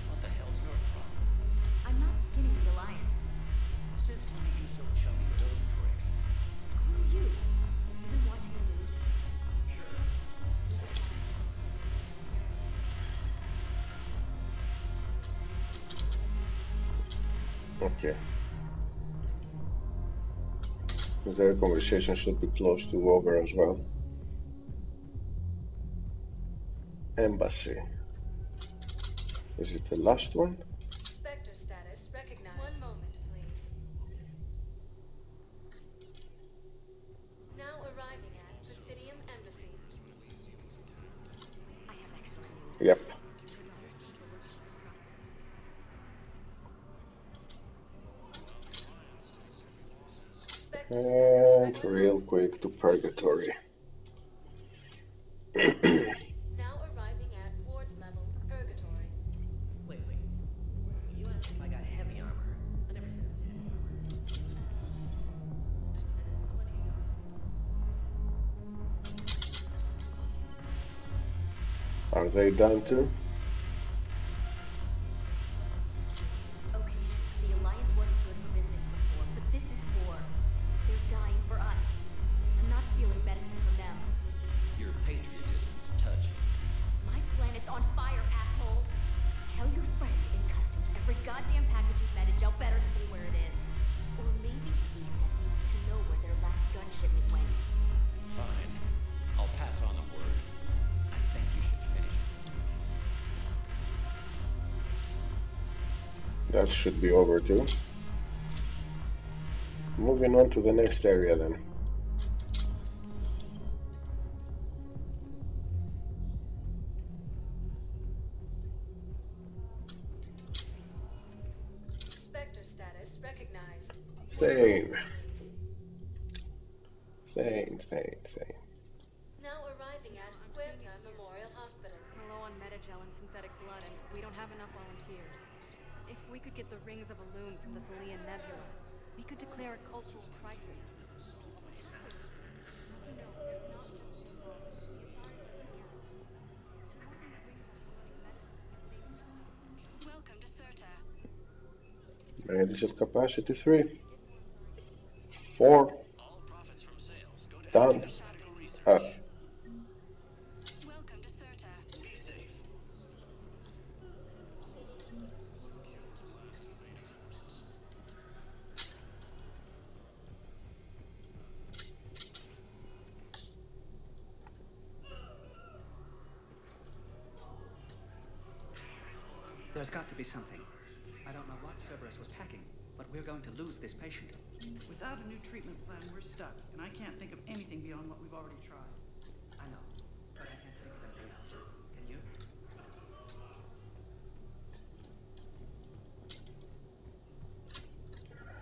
What the hell's your problem? I'm not skinning the Alliance. Since when are you so chummy with those pricks? Screw you. You've been watching the news? Sure. Okay. Their conversation should be close to over as well. Embassy. Is it the last one? Sector status recognized. One moment, please. Now arriving at Presidium Embassy. I have excellent news. Yep. Your daughter's paperwork is in process. And real quick to Purgatory. Now arriving at Ward's level, Purgatory. Wait. You asked if I got heavy armor. I never said it was heavy armor. And since when are you doing this? Are they done too? Okay, sure. The Alliance wasn't good for business before, but this is war. They're dying for us. I'm not stealing medicine from them. Your patriotism is touching. My planet's on fire, asshole! Tell your friend in customs every goddamn package of Medagel better stay where it is. Or maybe CSET needs to know where their last gun shipment went. Fine. I'll pass on the word. I think you should finish it. That should be over too. Moving on to the next area then. Sector status recognized. Same. Now arriving at Huerta Memorial Hospital. We're low on Medagel and synthetic blood, and we don't have enough volunteers. If we could get the rings of Elune from the Salian Nebula, we could declare a cultural crisis. People have to leave. No, they're not just involved. The Asaris are in the act. To know these rings are promoting medicine that could save lives. Welcome to Certa. Medicine capacity 3. 4. Done. Ah. Welcome to Certa. Be safe. There's got to be something. I don't know what Cerberus was packing, but we're going to lose this patient. Without a new treatment plan, we're stuck, and I can't think of anything beyond what we've already tried. I know, but I can't think of anything else.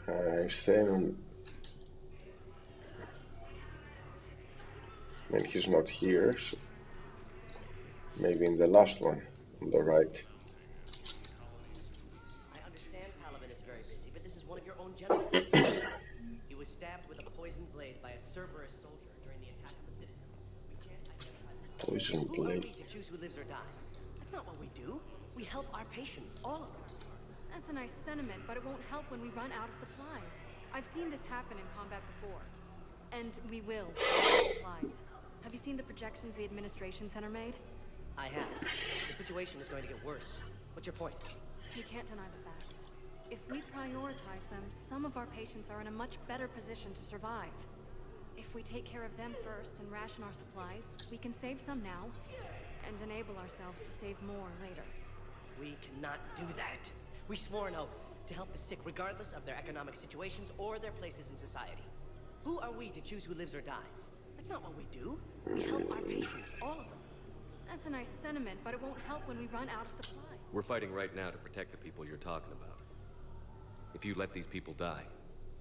Can you? He's staying on. And he's not here, so maybe in the last one on the right. I understand Paladin is very busy, but this is one of your own generals. He was stabbed with a poisoned blade by a Cerberus soldier during the attack on the Citadel. We can't identify the target. Poison Who are blade. we to choose who lives or dies? That's not what we do. We help our patients, all of them. That's a nice sentiment, but it won't help when we run out of supplies. I've seen this happen in combat before. And we will run out of supplies. Have you seen the projections the administration center made? I have. The situation is going to get worse. What's your point? You can't deny the facts. If we prioritize them, some of our patients are in a much better position to survive. If we take care of them first and ration our supplies, we can save some now, and enable ourselves to save more later. We cannot do that. We swore an oath to help the sick regardless of their economic situations or their places in society. Who are we to choose who lives or dies? That's not what we do. We help our patients, all of them. That's a nice sentiment, but it won't help when we run out of supplies. We're fighting right now to protect the people you're talking about. If you let these people die,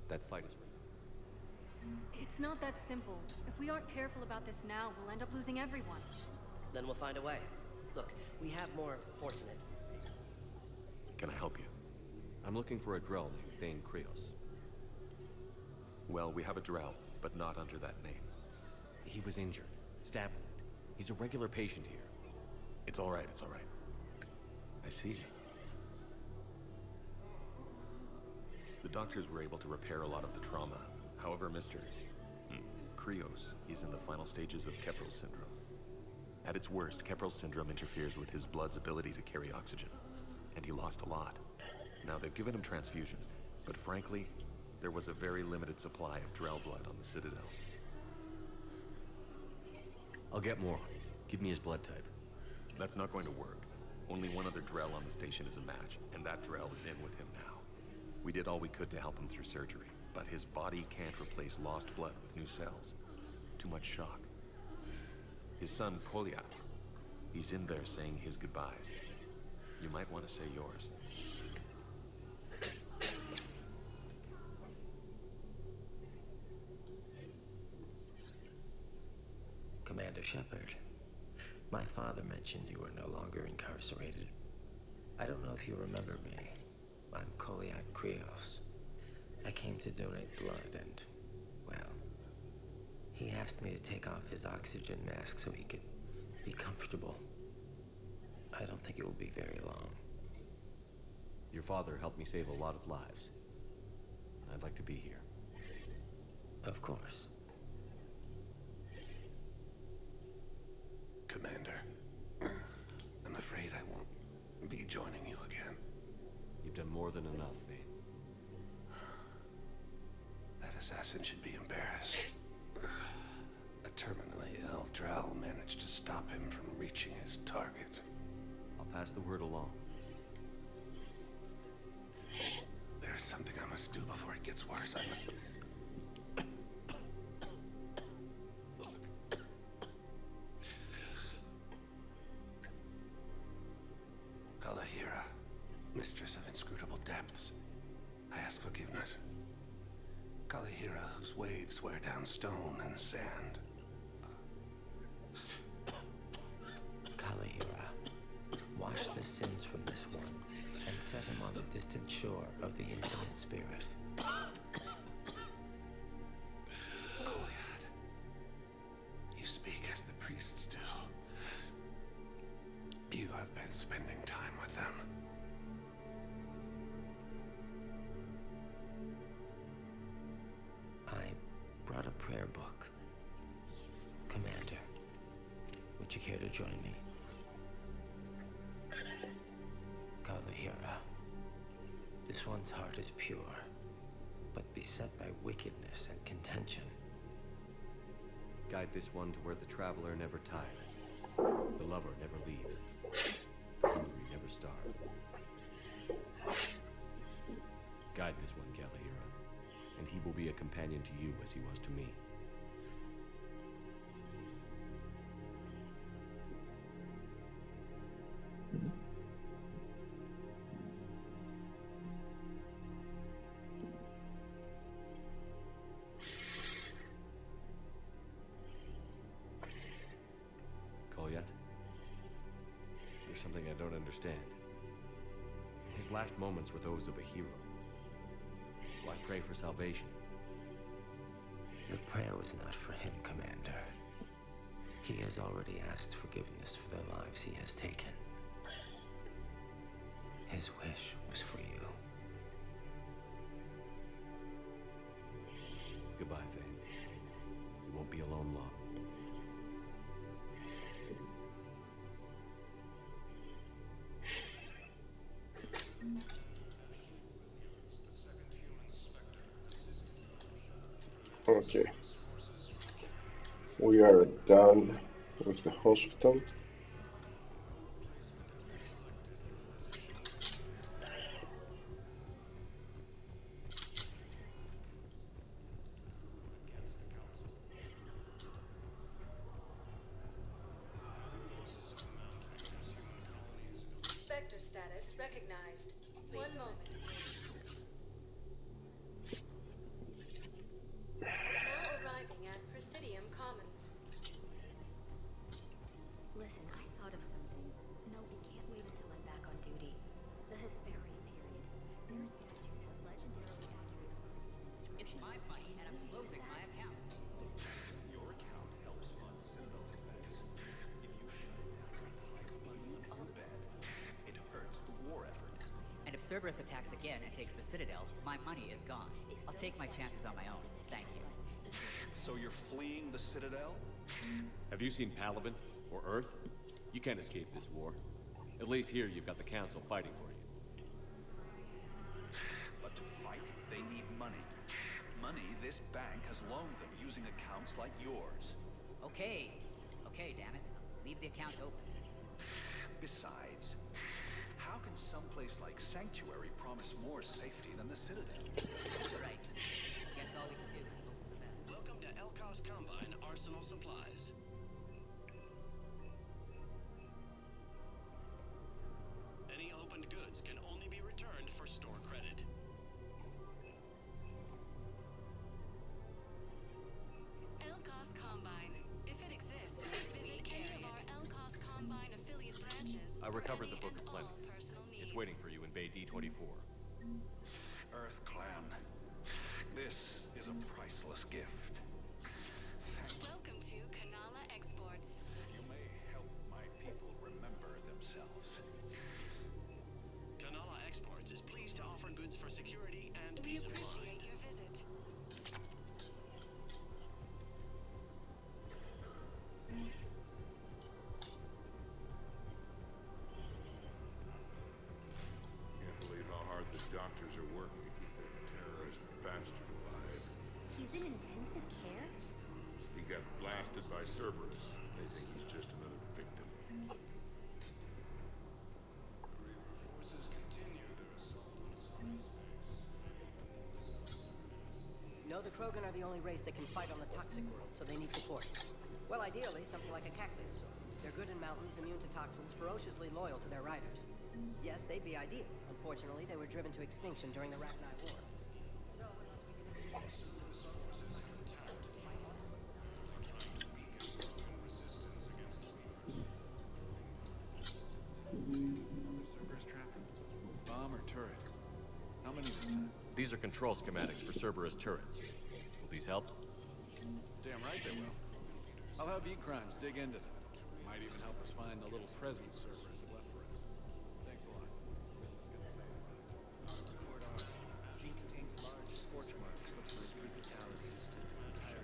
that fight is written. It's not that simple. If we aren't careful about this now, we'll end up losing everyone. Then we'll find a way. Look, we have more fortunate. Can I help you? I'm looking for a Drell named Thane Krios. Well, we have a Drell, but not under that name. He was injured, stab wound. He's a regular patient here. It's all right, it's all right. I see. The doctors were able to repair a lot of the trauma. However, Mr. Krios is in the final stages of Keppel's syndrome. At its worst, Keppel's syndrome interferes with his blood's ability to carry oxygen. And he lost a lot. Now, they've given him transfusions, but frankly, there was a very limited supply of Drell blood on the Citadel. I'll get more. Give me his blood type. That's not going to work. Only one other Drell on the station is a match, and that Drell is in with him now. We did all we could to help him through surgery, but his body can't replace lost blood with new cells. Too much shock. His son, Koliat, he's in there saying his goodbyes. You might want to say yours. Commander Shepard, my father mentioned you were no longer incarcerated. I don't know if you remember me. I'm Koliak Krios. I came to donate blood and, well, he asked me to take off his oxygen mask so he could be comfortable. I don't think it will be very long. Your father helped me save a lot of lives. I'd like to be here. Of course. Commander, I'm afraid I won't be joining you again. You've done more than enough, Thane. That assassin should be embarrassed. A terminally ill Drow managed to stop him from reaching his target. I'll pass the word along. There's something I must do before it gets worse. I must... Kalahira, mistress of inscrutable depths, I ask forgiveness. Kalahira, whose waves wear down stone and sand. Kalahira, wash the sins from this one and set him on the distant shore of the infinite spirit. Koliad, you speak as the priests do. You have been spending time with them. brought a prayer book. Commander, would you care to join me? Kalahira. This one's heart is pure, but beset by wickedness and contention. Guide this one to where the traveler never tire, the lover never leaves, hungry never starve. Guide this one, Kalahira, and he will be a companion to you as he was to me. Yet? There's something I don't understand. His last moments were those of a hero. Why pray for salvation? The prayer was not for him, Commander. He has already asked forgiveness for the lives he has taken. His wish was for you. Goodbye, Thane. You won't be alone long. Okay, we are done with the hospital. Vector status recognized. One moment, please. Now arriving at Presidium Commons. Listen, I thought of something. No, it can't wait until I'm back on duty. The Hesperian period. Their statues have legendarily accurate clothing and inscriptions. It's my money, and I'm closing my account. Your account helps fund Citadel defense. If you shut it down, hide money under your bed, it hurts the war effort. And if Cerberus attacks again and takes the Citadel, my money is gone. I'll take my chances on my own. Thank you. So you're fleeing the Citadel? Have you seen Palaven or Earth? You can't escape this war. At least here you've got the Council fighting for you. But to fight, they need money. Money this bank has loaned them using accounts like yours. Okay. Okay, damn it. Leave the account open. Besides, how can someplace like Sanctuary promise more safety than the Citadel? You're right. Guess all we can do is hope for the best. Welcome to Elkos Combine Arsenal Supplies. Any opened goods can only be returned for store credit. Elkos Combine. If it exists, please visit any of our Elkos Combine affiliate branches. I recovered the Book of all Clemency. personal needs. It's waiting for you in Bay D-24. Earth Clan, this is a priceless gift. Welcome to Kanala Exports. You may help my people remember themselves. Kanala Exports is pleased to offer goods for security and We peace of appreciate mind. your visit. Can't believe how hard the doctors are working to keep that terrorist bastard alive. He's in intensive care? He got blasted by Cerberus. They think he's just another victim. Forces continue their assault on cyberspace. No, the Krogan are the only race that can fight on the toxic world, so they need support. Well, ideally, something like a cactuosaur. They're good in mountains, immune to toxins, ferociously loyal to their riders. Yes, they'd be ideal. Unfortunately, they were driven to extinction during the Rachni War. So, unless we can... Forces have attacked Leng. They're trying to weaken Krogan resistance against Reapers. Another Cerberus tractor? Bomb or turret? How many this time? These are control schematics for Cerberus turrets. Will these help? Damn right they will. I'll have E-Crimes dig into them. Might even help us find the little presents Cerberus left for us. Thanks a lot. Chris was gonna say that. Report on. Machine contains large scorch marks. Looks like 3 fatalities. Entire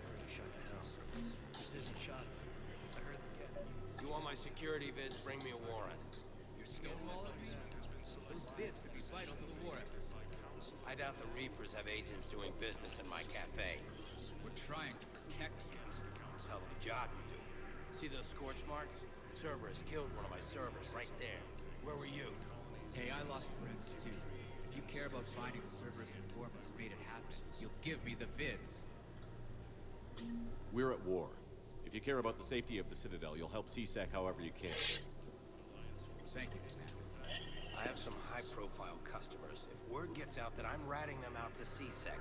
out the Reapers have agents doing business in my cafe. We're trying to protect you. Hell of a job you do. See those scorch marks? Cerberus killed one of my servers right there. Where were you? Hey, I lost friends too. If you care about finding the Cerberus informants who made it happen, you'll give me the vids. We're at war. If you care about the safety of the Citadel, you'll help CSEC however you can. Thank you, Commander. I have some high-profile customers. If word gets out that I'm ratting them out to CSEC.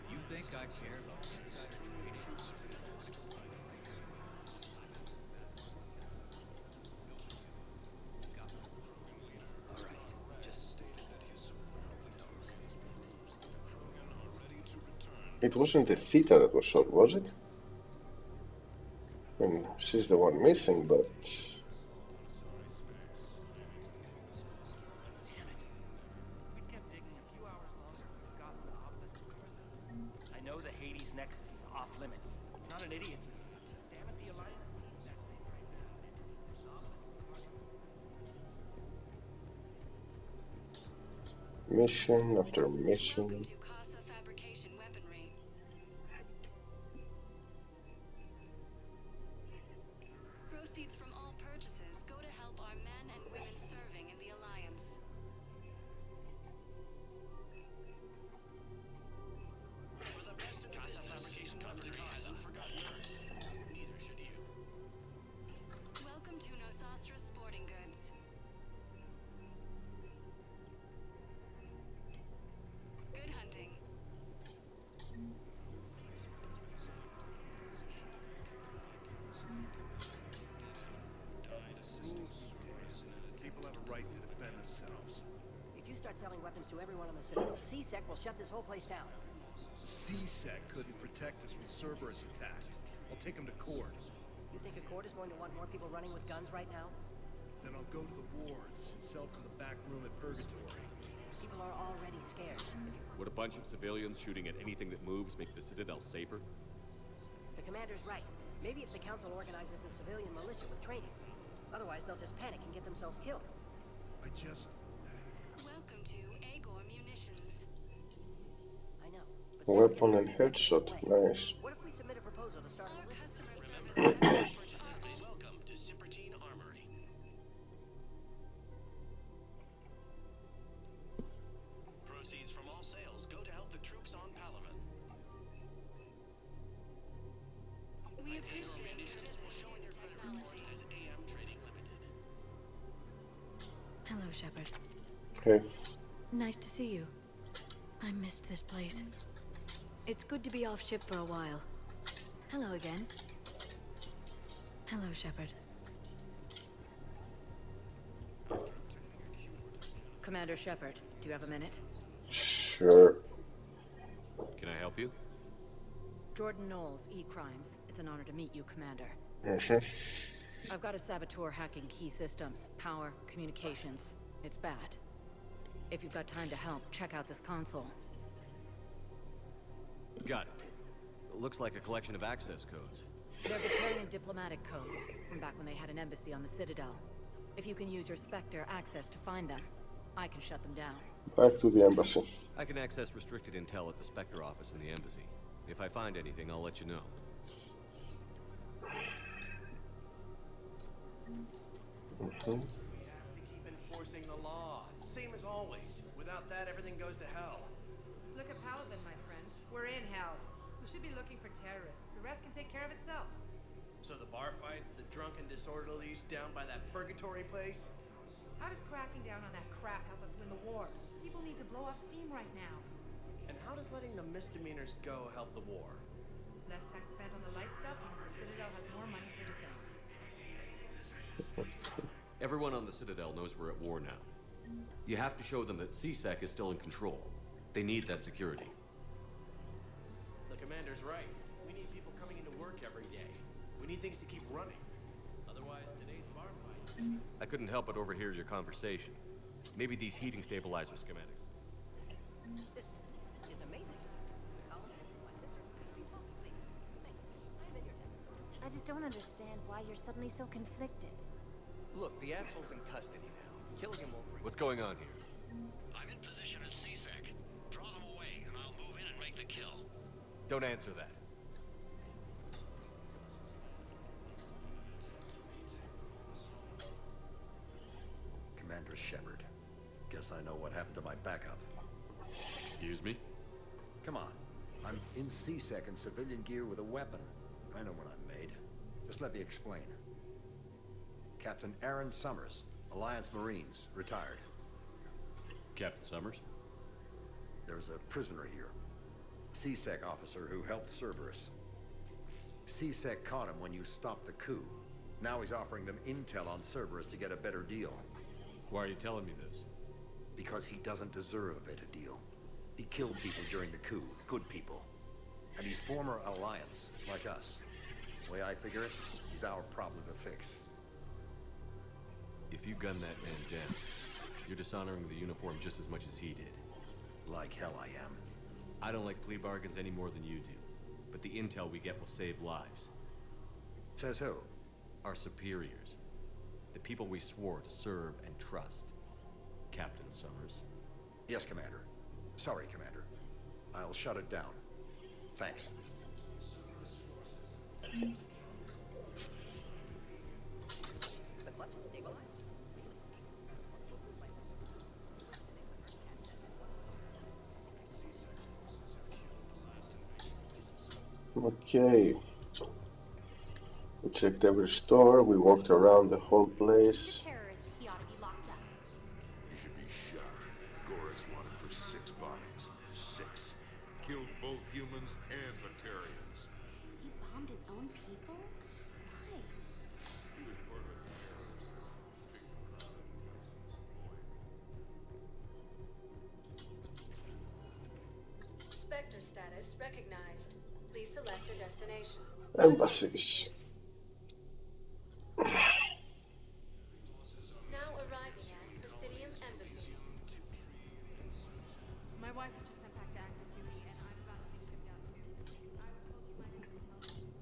You think I care about insider trading? All right, just It wasn't the Theta that was shot, was it? I mean, she's the one missing, but... I know the Hades Nexus is off limits. I'm not an idiot. Damn it, the Alliance. Mission after mission. Welcome to Casa Fabrication Weaponry. Proceeds from all purchases go to help our men and women serving in the Alliance. For the best of Casa Fabrication Company hasn't forgotten us. Neither should you. Welcome to Nosastra Sporting Goods. Good hunting. People have a right to defend themselves. If you start selling weapons to everyone on the Citadel, CSEC will shut this whole place down. CSEC couldn't protect us when Cerberus attacked. I'll take them to court. You think a court is going to want more people running with guns right now? Then I'll go to the wards and sell from the back room at Purgatory. People are already scared. Would a bunch of civilians shooting at anything that moves make the Citadel safer? The commander's right. Maybe if the council organizes a civilian militia with training. Otherwise, they'll just panic and get themselves killed. Welcome to Agor Munitions. I know. Weapon and headshot, nice. What if we submit a proposal to start a militia? Welcome to Cypertine Armory. Proceeds from all sales go to help the troops on Palaven. We appreciate your Showing your credit report as AM Trading Limited. Hello, Shepard. Hey. Nice to see you. I missed this place. It's good to be off ship for a while. Hello again. Hello, Shepard. Commander Shepard, do you have a minute? Sure. Can I help you? Jordan Knowles, E-Crimes. It's an honor to meet you, Commander. I've got a saboteur hacking key systems, power, communications. It's bad. If you've got time to help, check out this console. Got it. It looks like a collection of access codes. They're Victorian diplomatic codes, from back when they had an embassy on the Citadel. If you can use your Spectre access to find them, I can shut them down. Back to the embassy. I can access restricted intel at the Spectre office in the embassy. If I find anything, I'll let you know. We have to keep enforcing the law. Same as always. Without that, everything goes to hell. Look at Palaven, my friend. We're in hell. We should be looking for terrorists. The rest can take care of itself. So the bar fights, the drunken disorderlies down by that purgatory place? How does cracking down on that crap help us win the war? People need to blow off steam right now. And how does letting the misdemeanors go help the war? Less tax spent on the light stuff means the Citadel has more money for defense. Everyone on the Citadel knows we're at war now. You have to show them that CSEC is still in control. They need that security. The commander's right. We need people coming into work every day. We need things to keep running. Otherwise, today's bar fight. I couldn't help but overhear your conversation. Maybe these heating stabilizer schematics. This is amazing. Colin, my sister, what are you talking, please? Thank you. I am in your debt. I just don't understand why you're suddenly so conflicted. Look, the asshole's in custody now. Killing him won't bring... What's going on here? I'm in position at CSEC. Draw them away. kill. Don't answer that. Commander Shepard. Guess I know what happened to my backup. Excuse me? Come on. I'm in C-Sec in civilian gear with a weapon. I know what I'm made. Just let me explain. Captain Aaron Summers, Alliance Marines, retired. Captain Summers? There's a prisoner here. C-Sec officer who helped Cerberus. C-Sec caught him when you stopped the coup. Now he's offering them intel on Cerberus to get a better deal. Why are you telling me this? Because he doesn't deserve a better deal. He killed people during the coup, good people. And he's former Alliance, like us. The way I figure it, he's our problem to fix. If you gun that man down, you're dishonoring the uniform just as much as he did. Like hell I am. I don't like plea bargains any more than you do. But the intel we get will save lives. Says who? Our superiors. The people we swore to serve and trust. Captain Summers. Yes, Commander. Sorry, Commander. I'll shut it down. Thanks. The clutch is stabilized? Really? That was wonderful news, my sister. We were sitting the first catch that had one of those. C-Sec forces have killed the last invasion. Okay. We checked every store, we walked around the whole place. He's a terrorist. He ought to be locked up. He should be shot. Gorex wanted for 6 bombings. 6. Killed both humans and Batarians. He bombed his own people? Why? He was part of a terrorist cell. Picked the crowd up in Customs and Void. Spectre status recognized. Please select a destination. Embassies. Now arriving at Presidium Embassy. My wife was just sent back to active duty, and I'm about to be shipped out too. I was told you might be able to help me.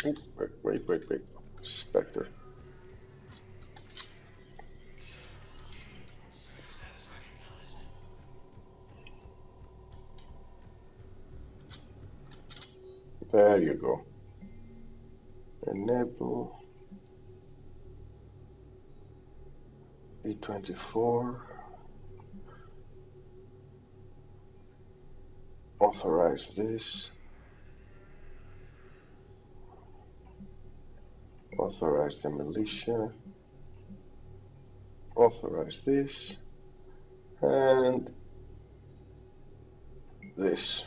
Oh, wait. Spectre. There you go. Enable E24. Authorize this. Authorize the militia. Authorize this. And this.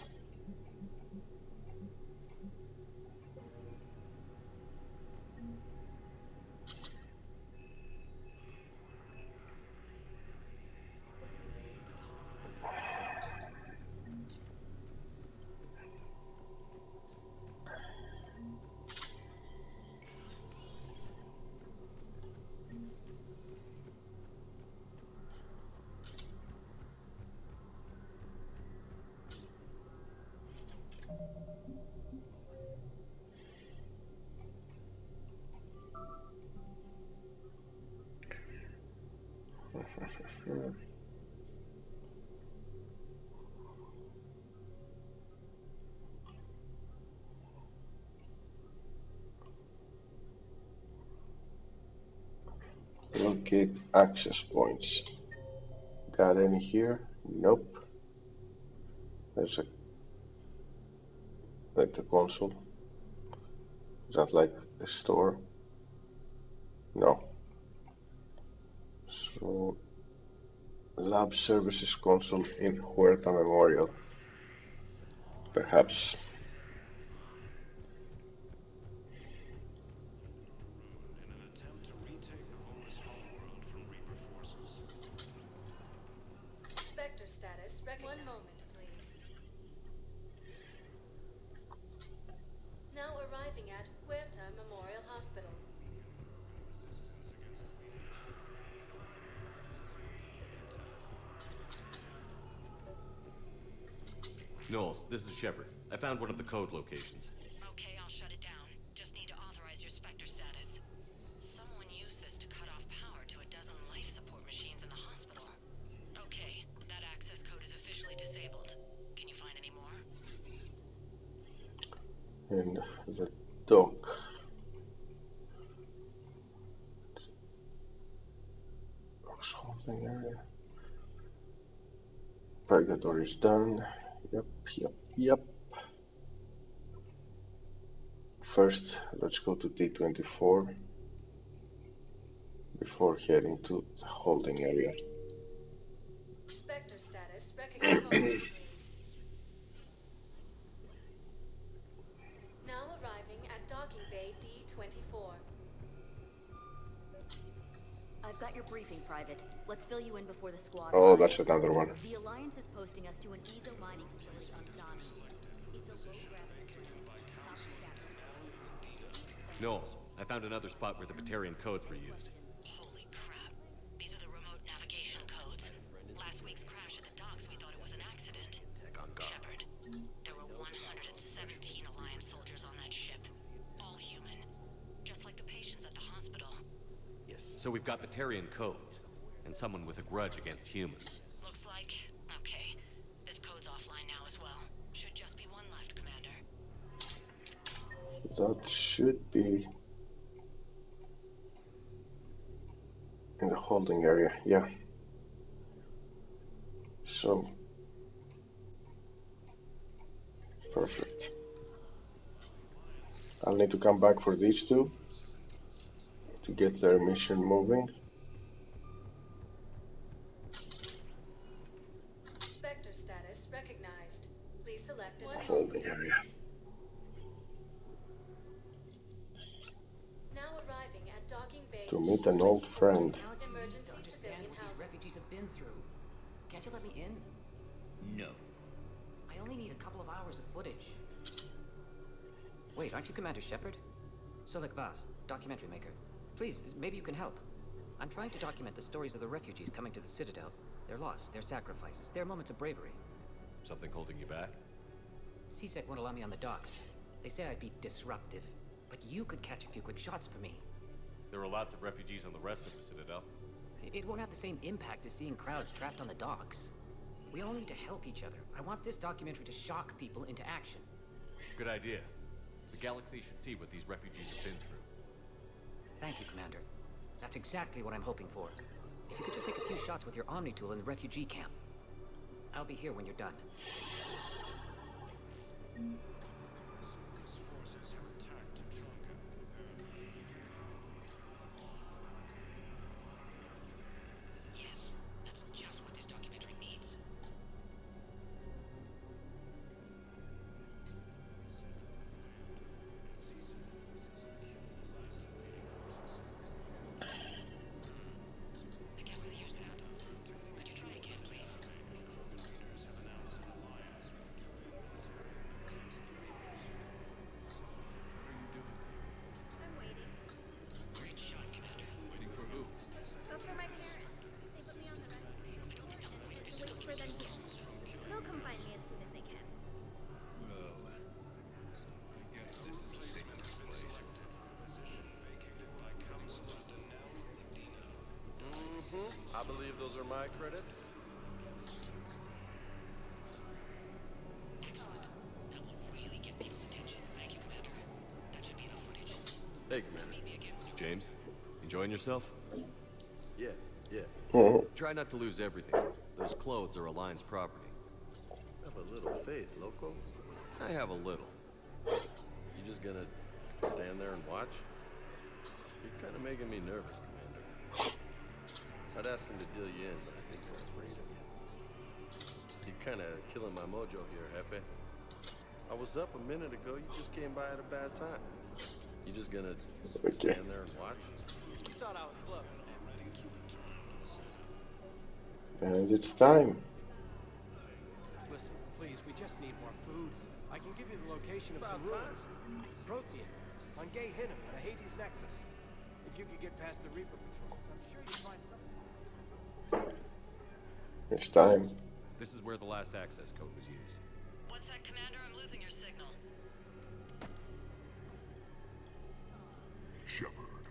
Locate access points. Got any here? Nope. There's a like the console. Is that like a store? No. So lab services console in Huerta Memorial. Perhaps. In an attempt to retake Corolla's homeworld from Reaper forces. Spectre status recognized. 1 moment, please. Now arriving at Huerta Memorial Hospital. Resistance against Queen Machine. Access code anti. Knowles, this is Shepard. I found one of the code locations. Okay, I'll shut it down. Just need to authorize your Spectre status. Someone used this to cut off power to a dozen life support machines in the hospital. Okay, that access code is officially in the dock. Holding area. Purgatory is done. Yep. First, let's go to D24 before heading to the holding area. Spectre status recognized. Now arriving at docking bay D24. I've got your briefing, Private. Let's fill you in before the squad Oh, arrives. that's another one. The Alliance is posting us to an ezo mining facility on Normandy. It's a low-gravity planet. Top sector. Knowles, I found another spot where the Batarian codes were used. Holy crap. These are the remote navigation codes. Last week's crash at the docks, we thought it was an accident. Shepard, there were 117 Alliance soldiers on that ship. All human. Just like the patients at the hospital. Yes. So we've got Batarian codes, and someone with a grudge against humans. Looks like... Okay. This code's offline now as well. Should just be one left, Commander. That should be in the holding area, yeah. So, perfect. I'll need to come back for these two to get their mission moving. Spectre status recognized. Please select a Holding area. Now arriving at docking bay To meet an old friend. Now it's emergency to understand what these refugees have been through. Can't you let me in? No. I only need a couple of hours of footage. Wait, aren't you Commander Shepard? Solik Vast, documentary maker. Please, maybe you can help. I'm trying to document the stories of the refugees coming to the Citadel. Their loss, their sacrifices, their moments of bravery. Something holding you back? CSEC won't allow me on the docks. They say I'd be disruptive. But you could catch a few quick shots for me. There are lots of refugees on the rest of the Citadel. It won't have the same impact as seeing crowds trapped on the docks. We all need to help each other. I want this documentary to shock people into action. Good idea. The galaxy should see what these refugees have been through. Thank you, Commander. That's exactly what I'm hoping for. If you could just take a few shots with your Omni tool in the refugee camp. I'll be here when you're done. Cerberus forces have attacked Tatanka. Yes, that's just what this documentary needs. I can't really use that. Could you try again, please? Krogan leaders have announced an alliance for the killing of military and religious dictators. What are you doing here? I'm waiting. Great shot, Commander. Waiting for who? For my parents. They put me on the rescue team. I'm supposed to wait for them here. They'll come find me as soon as they can. Well, I guess this is a safe enough place. Position vacated by Councilor Leng. I believe those are my credits. Excellent. That will really get people's attention. Thank you, Commander. That should be enough footage. Hey, Commander. Meet me again. James, enjoying yourself? Yeah. Try not to lose everything. Those clothes are Alliance property. Have a little faith, loco. I have a little. You just gonna stand there and watch? You're kind of making me nervous, Commander. I'd ask him to deal you in, but I think they're afraid of you. You're kind of killing my mojo here, Jefe. I was up a minute ago. You just came by at a bad time. You just gonna stand there and watch? You thought I was bluffing, huh? And it's time. Listen, please, we just need more food. I can give you the location of some ruins. Prothean ruins on Gay Hinnom and the Hades Nexus. If you could get past the Reaper patrols, I'm sure you'd find something. It's time. This is where the last access code was used. What's that, Commander? I'm losing your signal. Shepard,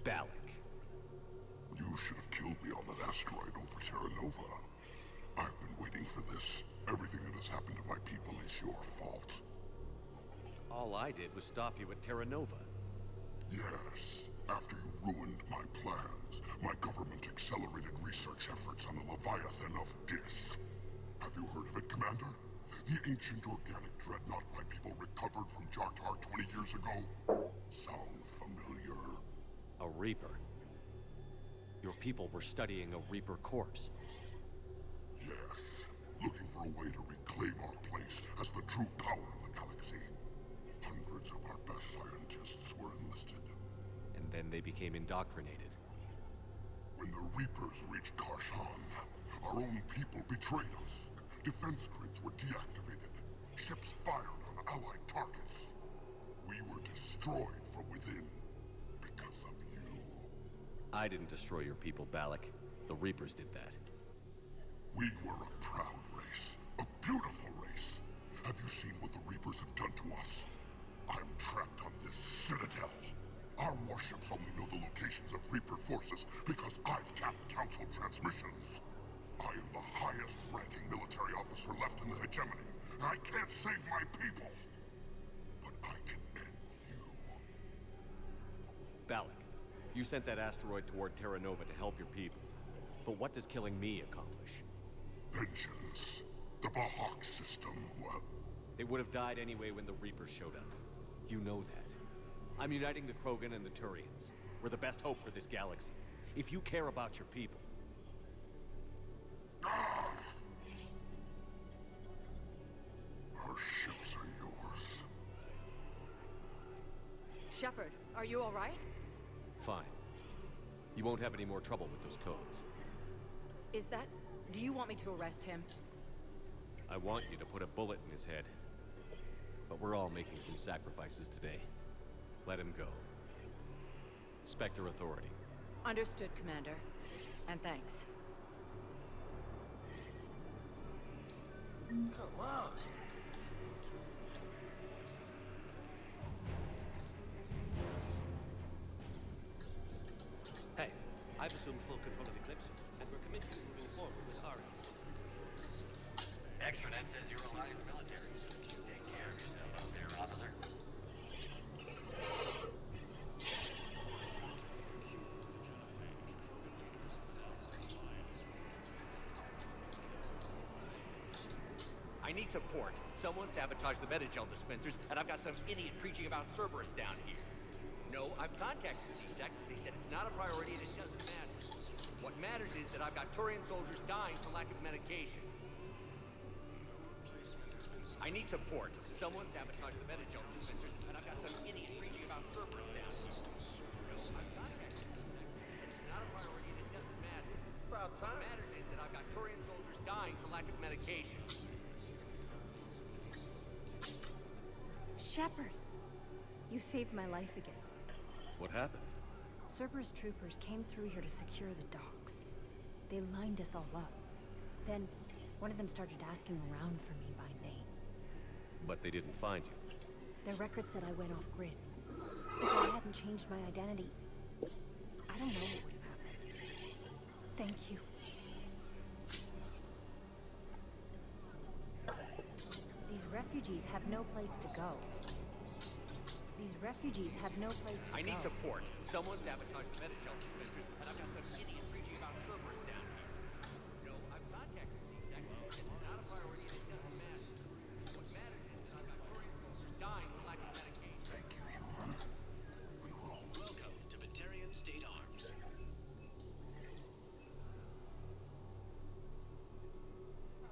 Balak. you should have killed me on that asteroid over Terra Nova. I've been waiting for this. Everything that has happened to my people is your fault. All I did was stop you at Terra Nova. Yes. After you ruined my plans, my government accelerated research efforts on the Leviathan of Dis. Have you heard of it, Commander? The ancient organic dreadnought my people recovered from Jartar 20 years ago? Sound familiar? A Reaper. Your people were studying a Reaper corpse. Yes. Looking for a way to reclaim our place as the true power of the galaxy. Hundreds of our best scientists were enlisted. And then they became indoctrinated. When the Reapers reached Karshan, our own people betrayed us. Defense grids were deactivated. Ships fired on allied targets. We were destroyed from within because of you. I didn't destroy your people, Balak. The Reapers did that. We were a proud race. A beautiful race. Have you seen what the Reapers have done to us? I'm trapped on this Citadel. Our warships only know the locations of Reaper forces because I've tapped Council transmissions. I am the highest ranking military officer left in the hegemony, and I can't save my people. But I can end you. Balak, you sent that asteroid toward Terra Nova to help your people. But what does killing me accomplish? Vengeance. The Bahak system, well... They would have died anyway when the Reapers showed up. You know that. I'm uniting the Krogan and the Turians. We're the best hope for this galaxy. If you care about your people... Our ships are yours. Shepard, are you all right? Fine. You won't have any more trouble with those codes. Is that... Do you want me to arrest him? I want you to put a bullet in his head. But we're all making some sacrifices today. Let him go. Spectre Authority. Understood, Commander. And thanks. Come on. Hey, I've assumed full control of Eclipse, and we're committed to moving forward with our end. Extranet says you're Alliance military. Take care of yourself out there, officer. I need support. Someone sabotaged the Metagel dispensers, and I've got some idiot preaching about Cerberus down here. No, I've contacted CSEC. They said it's not a priority and it doesn't matter. What matters is that I've got Turian soldiers dying for lack of medication. I need support. Someone sabotaged the Metagel dispensers, and I've got some idiot preaching about Cerberus down here. No, I've contacted CSEC. They said it's not a priority and it doesn't matter. About time. What matters is that I've got Turian soldiers dying for lack of medication. Shepard, you saved my life again. What happened? Cerberus troopers came through here to secure the docks. They lined us all up. Then, one of them started asking around for me by name. But they didn't find you. Their record said I went off-grid. If I hadn't changed my identity, I don't know what would have happened. Thank you. These refugees have no place to go. These refugees have no place to go. I need support. Someone sabotaged the Metagel dispensers, and I've got some idiot preaching about Cerberus down here. No, I've contacted CSEC. They said it's not a priority and it doesn't matter. What matters is that I've got Turian soldiers dying for lack of medication. Thank you, human. We will. Welcome to Batarian State Arms.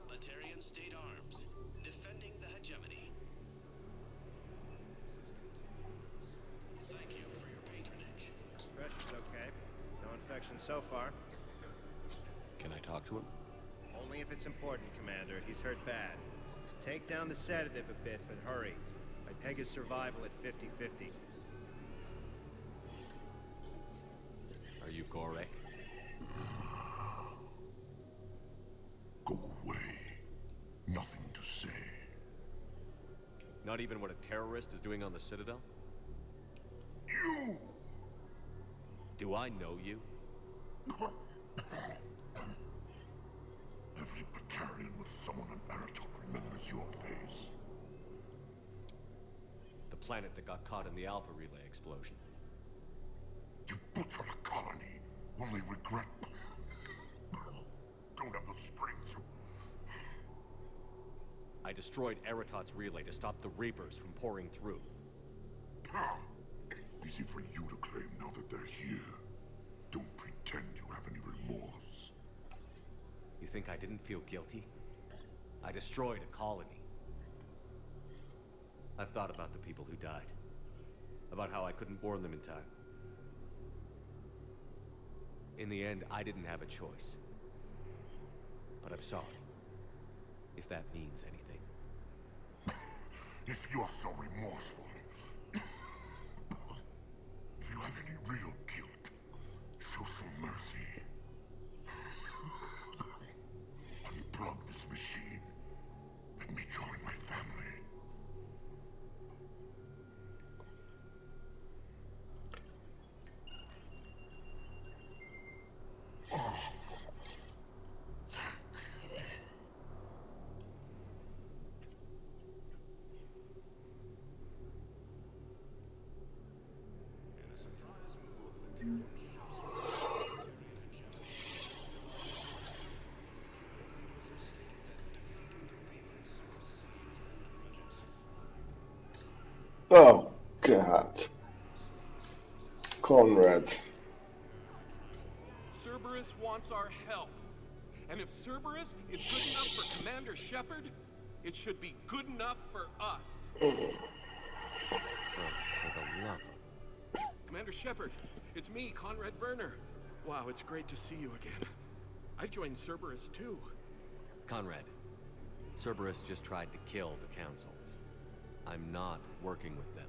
Batarian State Arms. Defending the hegemony. Thank you for your patronage. Pressure's okay. No infection so far. Can I talk to him? Only if it's important, Commander. He's hurt bad. Take down the sedative a bit, but hurry. I peg his survival at 50-50. Are you Gorek? Go away. Nothing to say. Not even what a terrorist is doing on the Citadel? You! Do I know you? Every Batarian with someone on Aratok remembers your face. The planet that got caught in the Alpha Relay explosion. You butchered a colony, only regret. Don't have the strength. I destroyed Eratot's relay to stop the Reapers from pouring through. Easy for you to claim now that they're here. Don't pretend you have any remorse. You think I didn't feel guilty? I destroyed a colony. I've thought about the people who died. About how I couldn't warn them in time. In the end, I didn't have a choice. But I'm sorry. If that means anything. If you're so remorseful, if you have any real guilt, show some mercy. Unplug this machine. Let me join my family. In a surprise move, the team shot the energetic was a state that defeated the Reapers were seeds of the project's survival. Oh, God. Conrad. Cerberus wants our help. And if Cerberus is good enough for Commander Shepard, it should be good enough for us. Oh, for the love of... Commander Shepard, it's me, Conrad Werner. Wow, it's great to see you again. I joined Cerberus too. Conrad, Cerberus just tried to kill the Council. I'm not working with them.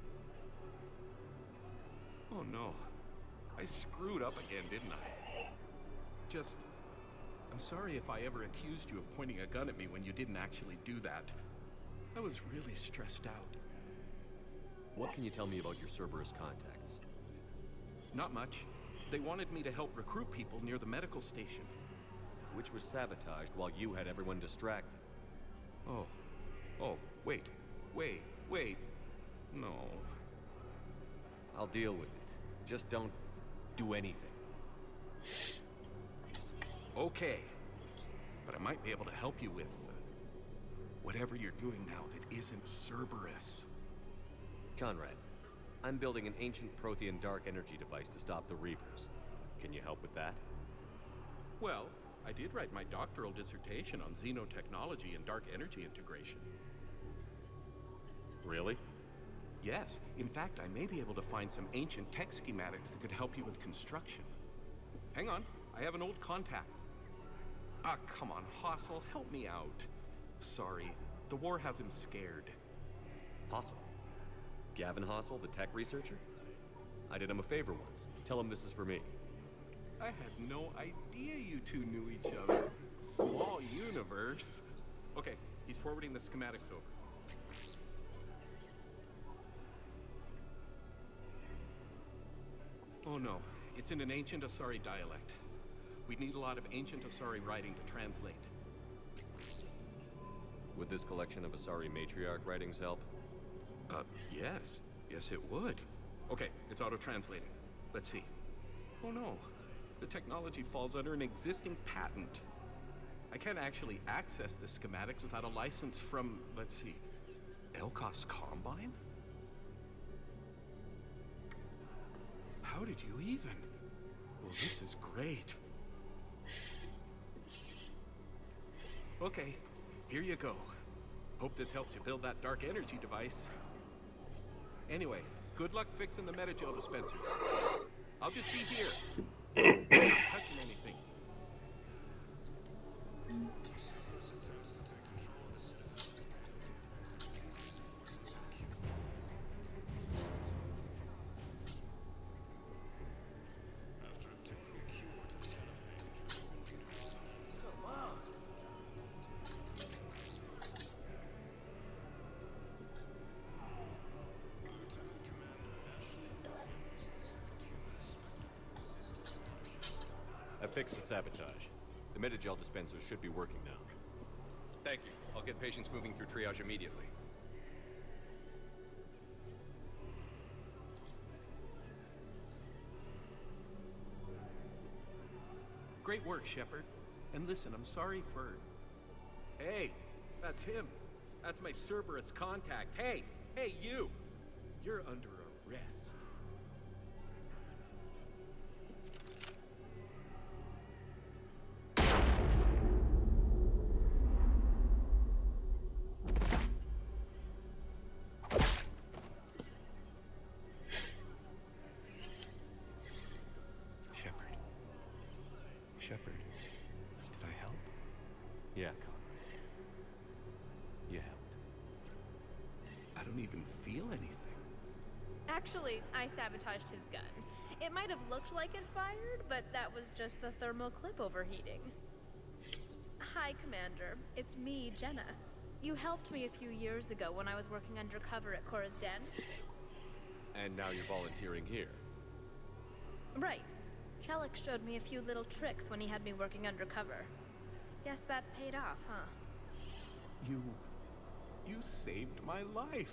Oh no. I screwed up again, didn't I? I'm sorry if I ever accused you of pointing a gun at me when you didn't actually do that. I was really stressed out. What can you tell me about your Cerberus contacts? Not much. They wanted me to help recruit people near the medical station. Which was sabotaged while you had everyone distracted. Oh, wait. No. I'll deal with it. Just don't do anything. Okay. But I might be able to help you with whatever you're doing now that isn't Cerberus. Conrad, I'm building an ancient Prothean dark energy device to stop the Reapers. Can you help with that? Well, I did write my doctoral dissertation on xenotechnology and dark energy integration. Really? Yes. In fact, I may be able to find some ancient tech schematics that could help you with construction. Hang on. I have an old contact. Ah, come on, Hossel, help me out. Sorry, the war has him scared. Hossel? Gavin Hossel, the tech researcher? I did him a favor once. Tell him this is for me. I had no idea you two knew each other. Small universe. Okay, he's forwarding the schematics over. Oh no, it's in an ancient Asari dialect. We'd need a lot of ancient Asari writing to translate. Would this collection of Asari matriarch writings help? Yes. Yes, it would. Okay, it's auto-translating. Let's see. Oh no, the technology falls under an existing patent. I can't actually access the schematics without a license from, let's see, Elkos Combine? How did you even? Well, this is great. Okay, here you go. Hope this helps you build that dark energy device. Anyway, good luck fixing the metagel dispensers. I'll just be here. I'm not touching anything. Cerberus attempts to take control of the Citadel. After obtaining a cure to the caliphate, we're going to assemble the Cerberus Lieutenant Commander Ashley Williams, the second human Spectre. This is the project. I fixed the sabotage. The metagel dispensers should be working now. Thank you. I'll get patients moving through triage immediately. Great work, Shepard. And listen, I'm sorry for... Hey, that's him. That's my Cerberus contact. Hey, hey, you! You're under arrest. Shepard, did I help? Yeah, Conrad. You helped. I don't even feel anything. Actually, I sabotaged his gun. It might have looked like it fired, but that was just the thermal clip overheating. Hi, Commander. It's me, Jenna. You helped me a few years ago when I was working undercover at Cora's Den. And now you're volunteering here. Right. Shellick showed me a few little tricks when he had me working undercover. Guess that paid off, huh? You saved my life.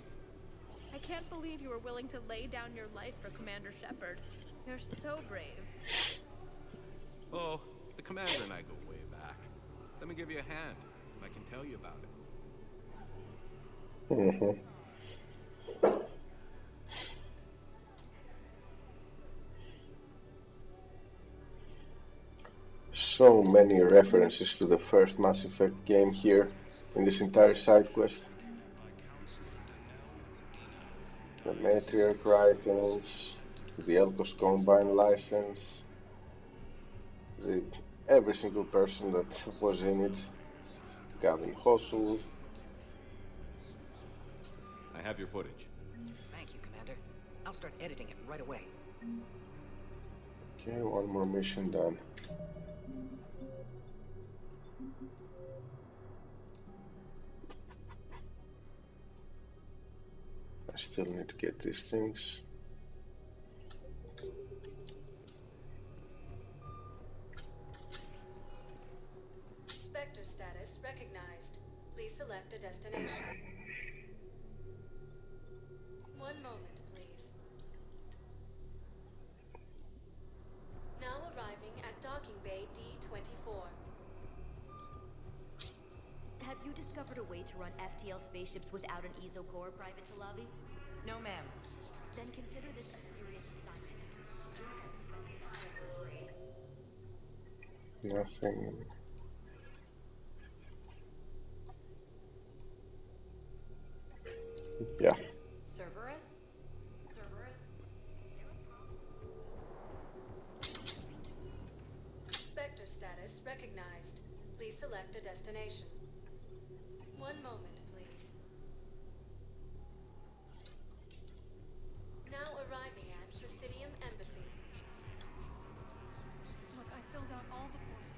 I can't believe you were willing to lay down your life for Commander Shepard. You're so brave. Oh, the commander and I go way back. Let me give you a hand. I can tell you about it. Mm-hmm. So many references to the first Mass Effect game here in this entire side quest. The Matriarch writings, the Elkos Combine license, every single person that was in it, Gavin Hossel. I have your footage. Thank you, Commander. I'll start editing it right away. Okay, one more mission done. I still need to get these things. Spectre status recognized. Please select a destination. One moment, please. Now arriving at docking bay D-24. Have you discovered a way to run FTL spaceships without an ESO core, Private Talavi? No, ma'am. Then consider this a serious assignment. Insect specimens check for grade. Nothing. Yeah. Cerberus? Cerberus? Spectre status recognized. Please select a destination. One moment, please. Now arriving at Presidium Embassy. Look, I filled out all the forms.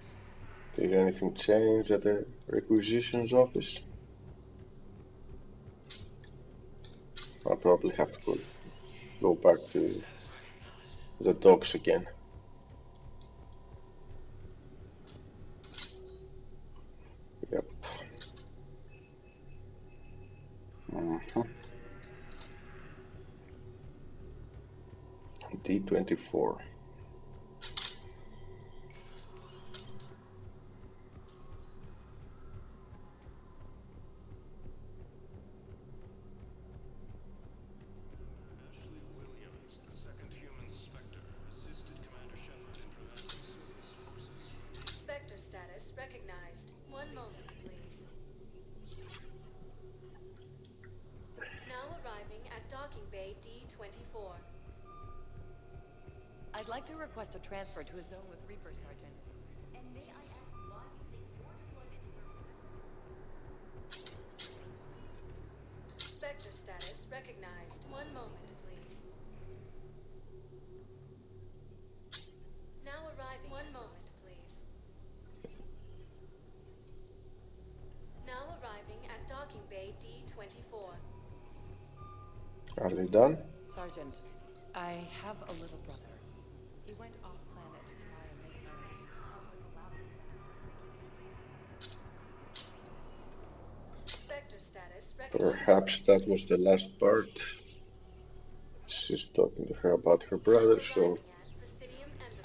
Did anything change at the requisitions office? I'll probably have to go back to the docks again. Yep. Mm-hmm. D-24. Ashley Williams, the second human Spectre, assisted Commander Shepard in preventing Cerberus forces from... Spectre status recognized. One moment, please. Now arriving at docking bay D-24. I'd like to request a transfer to a zone with Reaper, Sergeant. And may I ask why you think your deployment for... Spectre status recognized. One moment, please. Now arriving. One moment, please. Now arriving at docking bay D-24. Are they done? Sergeant, I have a little brother. He went off-planet to try and make Earth home with a lasting Spectre status Perhaps that was the last part. She's talking to her about her brother, so Presidium Embassy.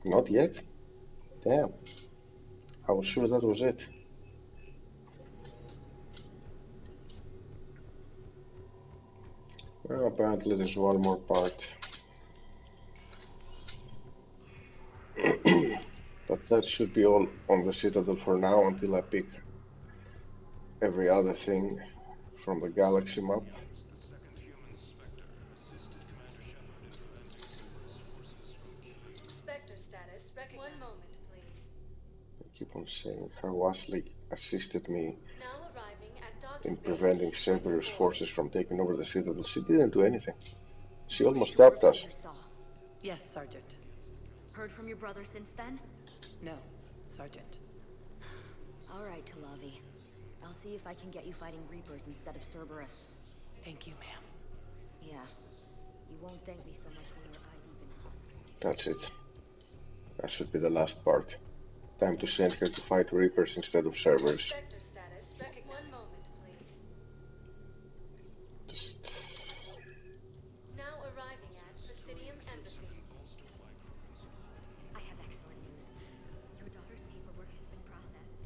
Not yet? Damn. I was sure that was it. Well, apparently there's one more part. But that should be all on the Citadel for now until I pick every other thing from the galaxy map. The second human Spectre assisted Commander Shepard in preventing Cerberus forces from killing. Spectre status recognized. 1 moment, please. I keep on saying how Ashley assisted me Now arriving at in docking bay preventing Cerberus D24. forces from taking over the Citadel. She didn't do anything. She You almost sure stabbed what us. you saw? Yes, Sergeant. Heard from your brother since then? No, Sergeant. All right, Talavi. I'll see if I can get you fighting Reapers instead of Cerberus. Thank you, ma'am. Yeah. You won't thank me so much when you're eye-deep in husks. That's it. That should be the last part. Time to send her to fight Reapers instead of Cerberus. Spectre status recognized. 1 moment, please. Just... Now arriving at Presidium Embassy. I have excellent news. Your daughter's paperwork has been processed.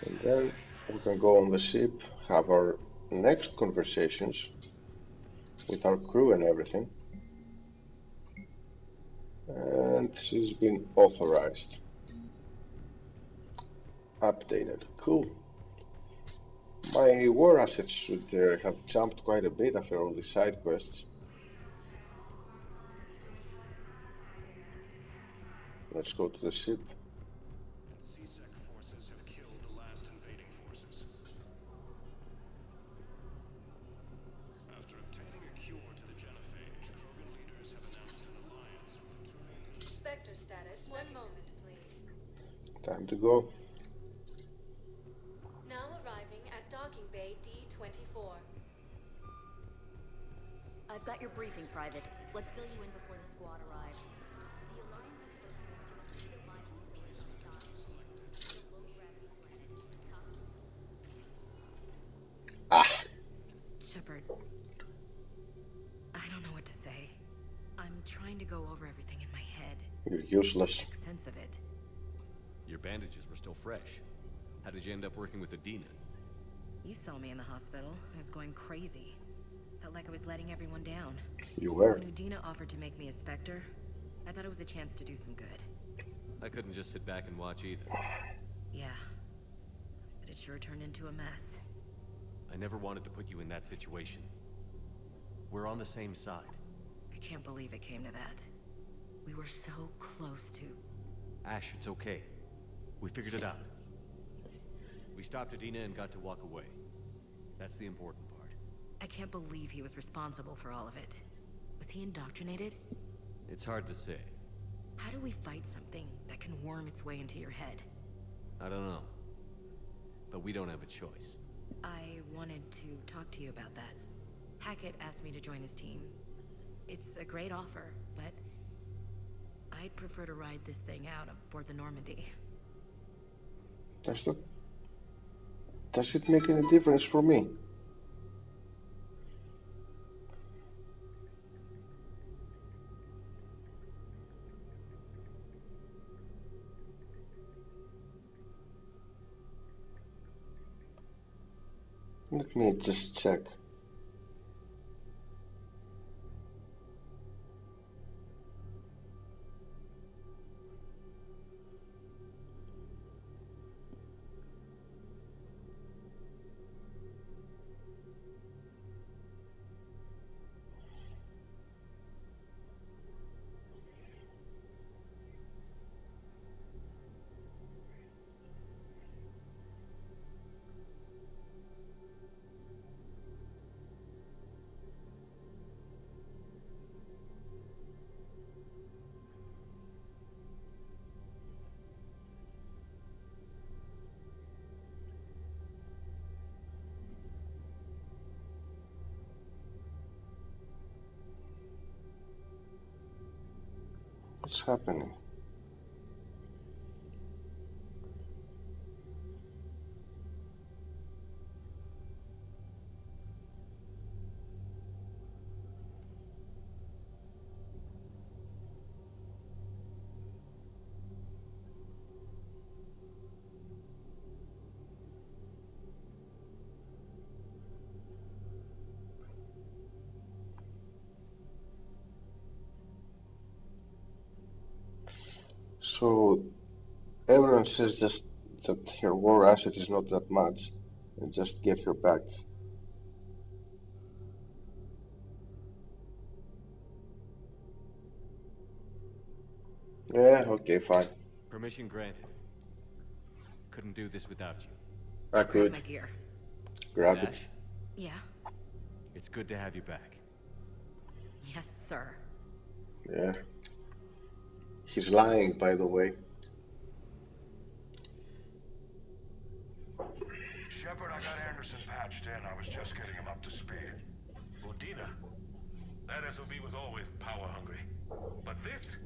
And then we can go on the ship, have our next conversations with our crew and everything. And she's been authorized. Updated. Cool. My war assets should have jumped quite a bit after all these side quests. Let's go to the ship. CSEC forces have killed the last invading forces. After obtaining a cure to the genophage, Krogan leaders have announced an alliance with the Terran. Spectre status 1 moment, please. Time to go. Now arriving at docking bay D24. I've got your briefing, Private. Let's fill you in before the squad arrives. The Alliance pursues to a redefined Selenium giant. It's a low-gravity planet. Shepard, I don't know what to say. I'm trying to go over everything in my head. You're useless. Make sense of it. Your bandages were still fresh. How did you end up working with Adina? You saw me in the hospital. I was going crazy. Felt like I was letting everyone down. You were. When Udina offered to make me a Spectre, I thought it was a chance to do some good. I couldn't just sit back and watch either. Yeah. But it sure turned into a mess. I never wanted to put you in that situation. We're on the same side. I can't believe it came to that. We were so close to... Ash, it's okay. We figured it out. We stopped Adina and got to walk away. That's the important part. I can't believe he was responsible for all of it. Was he indoctrinated? It's hard to say. How do we fight something that can worm its way into your head? I don't know. But we don't have a choice. I wanted to talk to you about that. Hackett asked me to join his team. It's a great offer, but I'd prefer to ride this thing out aboard the Normandy. Does it make any difference for me? Let me just check. What's happening? So everyone says just that her war asset is not that much and just get her back. Yeah, okay, fine. Permission granted. Couldn't do this without you. I Grab could. my gear. Grab it. Dash, Yeah? it's good to have you back. Yes, sir. Yeah. He's lying, by the way. Shepard, I got Anderson patched in. I was just getting him up to speed. Udina? That SOB was always power hungry. But this?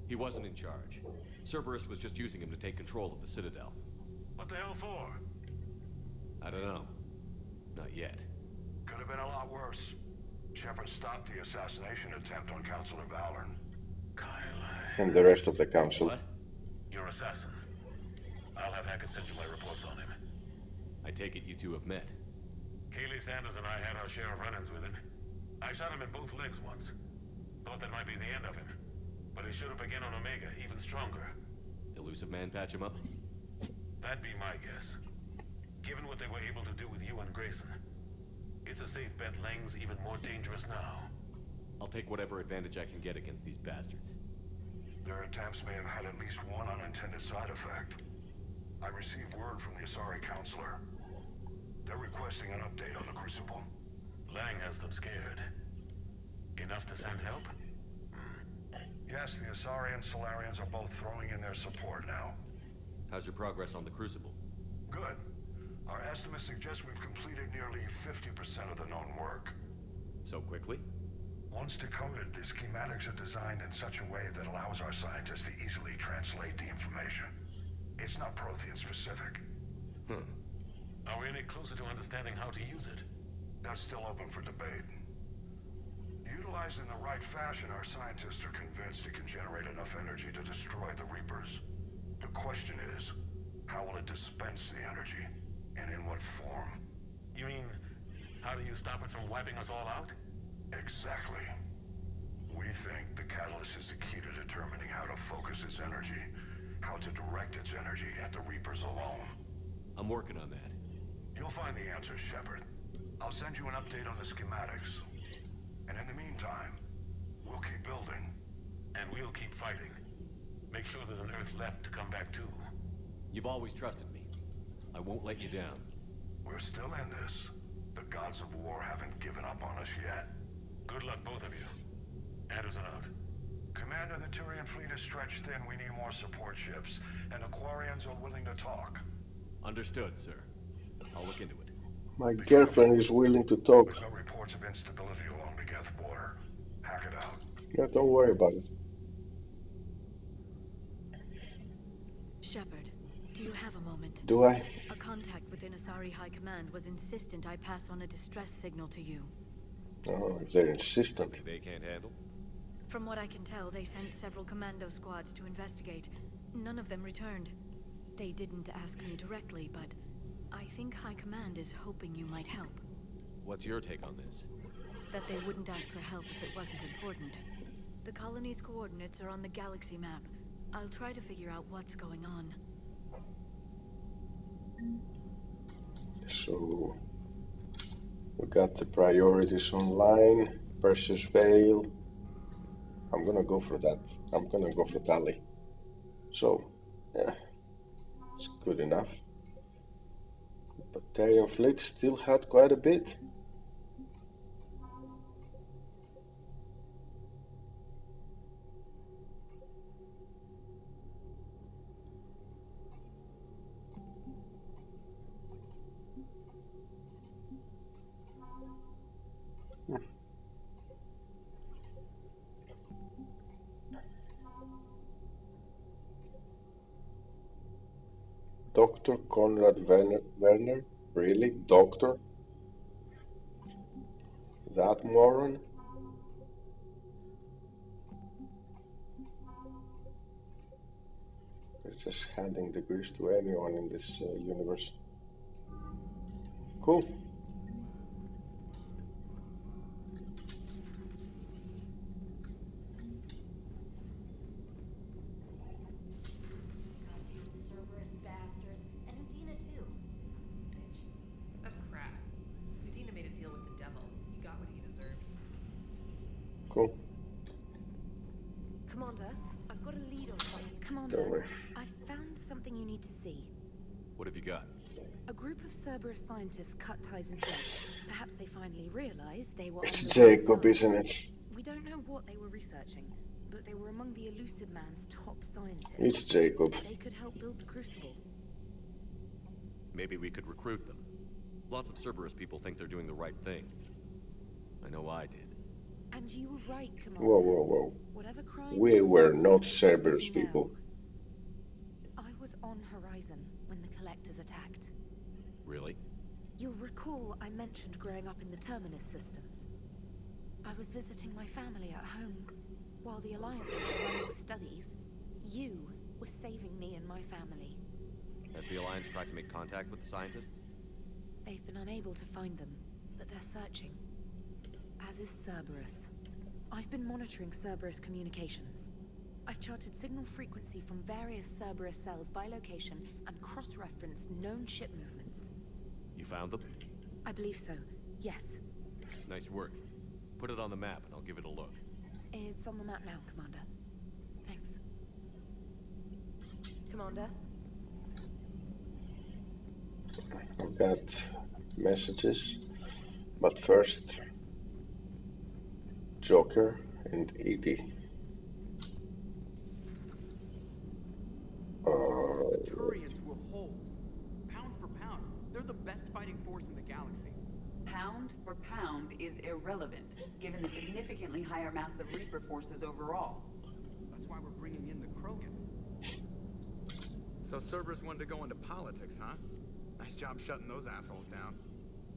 He wasn't in charge. Cerberus was just using him to take control of the Citadel. What the hell for? I don't know. Not yet. Could have been a lot worse. Shepard stopped the assassination attempt on Counselor Valorn. And the rest of the council. What? Your assassin. I'll have Hackett send you my reports on him. I take it you two have met. Kaylee Sanders and I had our share of run-ins with him. I shot him in both legs once. Thought that might be the end of him. But he showed up again on Omega, even stronger. Elusive man patch him up? That'd be my guess. Given what they were able to do with you and Grayson. It's a safe bet Leng's even more dangerous now. I'll take whatever advantage I can get against these bastards. Their attempts may have had at least one unintended side effect. I received word from the Asari Counselor. They're requesting an update on the Crucible. Leng has them scared. Enough to send help? Yes, the Asari and Solarians are both throwing in their support now. How's your progress on the Crucible? Good. Our estimates suggest we've completed nearly 50% of the known work. So quickly? Once decoded, the schematics are designed in such a way that allows our scientists to easily translate the information. It's not Prothean specific. Are we any closer to understanding how to use it? That's still open for debate. Utilized in the right fashion, our scientists are convinced it can generate enough energy to destroy the Reapers. The question is, how will it dispense the energy? And in what form? You mean, how do you stop it from wiping us all out? Exactly. We think the catalyst is the key to determining how to focus its energy, how to direct its energy at the Reapers alone. I'm working on that. You'll find the answers, Shepard. I'll send you an update on the schematics. And in the meantime, we'll keep building. And we'll keep fighting. Make sure there's an Earth left to come back to. You've always trusted me. I won't let you down. We're still in this. The gods of war haven't given up on us yet. Good luck, both of you. Anderson out. Commander, the Turian fleet is stretched thin. We need more support ships. And Aquarians are willing to talk. Understood, sir. I'll look into it. My girlfriend is willing to talk. We've got reports of instability along the Geth border. Hack it out. Yeah, don't worry about it. Shepard, do you have a moment? Do I? A contact within Asari High Command was insistent I pass on a distress signal to you. Oh, if they're insistent. Something they can't handle? From what I can tell, they sent several commando squads to investigate. None of them returned. They didn't ask me directly, but I think High Command is hoping you might help. What's your take on this? That they wouldn't ask for help if it wasn't important. The colony's coordinates are on the galaxy map. I'll try to figure out what's going on. So we got the priorities online versus fail. I'm gonna go for that. I'm gonna go for Tally. So yeah, it's good enough. The Batarian fleet still had quite a bit. Dr. Konrad Werner? Really? Doctor? That moron? They're just handing degrees to anyone in this universe. Cool. Cool. Commander, I've got a lead on something. Don't Commander, worry. I've found something you need to see. What have you got? A group of Cerberus scientists cut ties and fled. Perhaps they finally realized they were It's on the Jacob, wrong isn't side. it? We don't know what they were researching, but they were among the Elusive Man's top scientists. It's Jacob. They could help build the Crucible. Maybe we could recruit them. Lots of Cerberus people think they're doing the right thing. I know I did. And you were right, Commander. Whoa, whoa, whoa. Whatever crimes We were not Cerberus Cerberus is people. now. I was on Horizon when the Collectors attacked. Really? You'll recall I mentioned growing up in the Terminus systems. I was visiting my family at home. While the Alliances were running studies, you were saving me and my family. Has the Alliance tried to make contact with the scientists? They've been unable to find them, but they're searching. As is Cerberus. I've been monitoring Cerberus communications. I've charted signal frequency from various Cerberus cells by location and cross-referenced known ship movements. You found them? I believe so, yes. Nice work. Put it on the map and I'll give it a look. It's on the map now, Commander. Thanks. Commander? I've got messages, but first, Joker and Edie. The Turians will hold. Pound for pound, they're the best fighting force in the galaxy. Pound for pound is irrelevant, given the significantly higher mass of Reaper forces overall. That's why we're bringing in the Krogan. So Cerberus wanted to go into politics, huh? Nice job shutting those assholes down.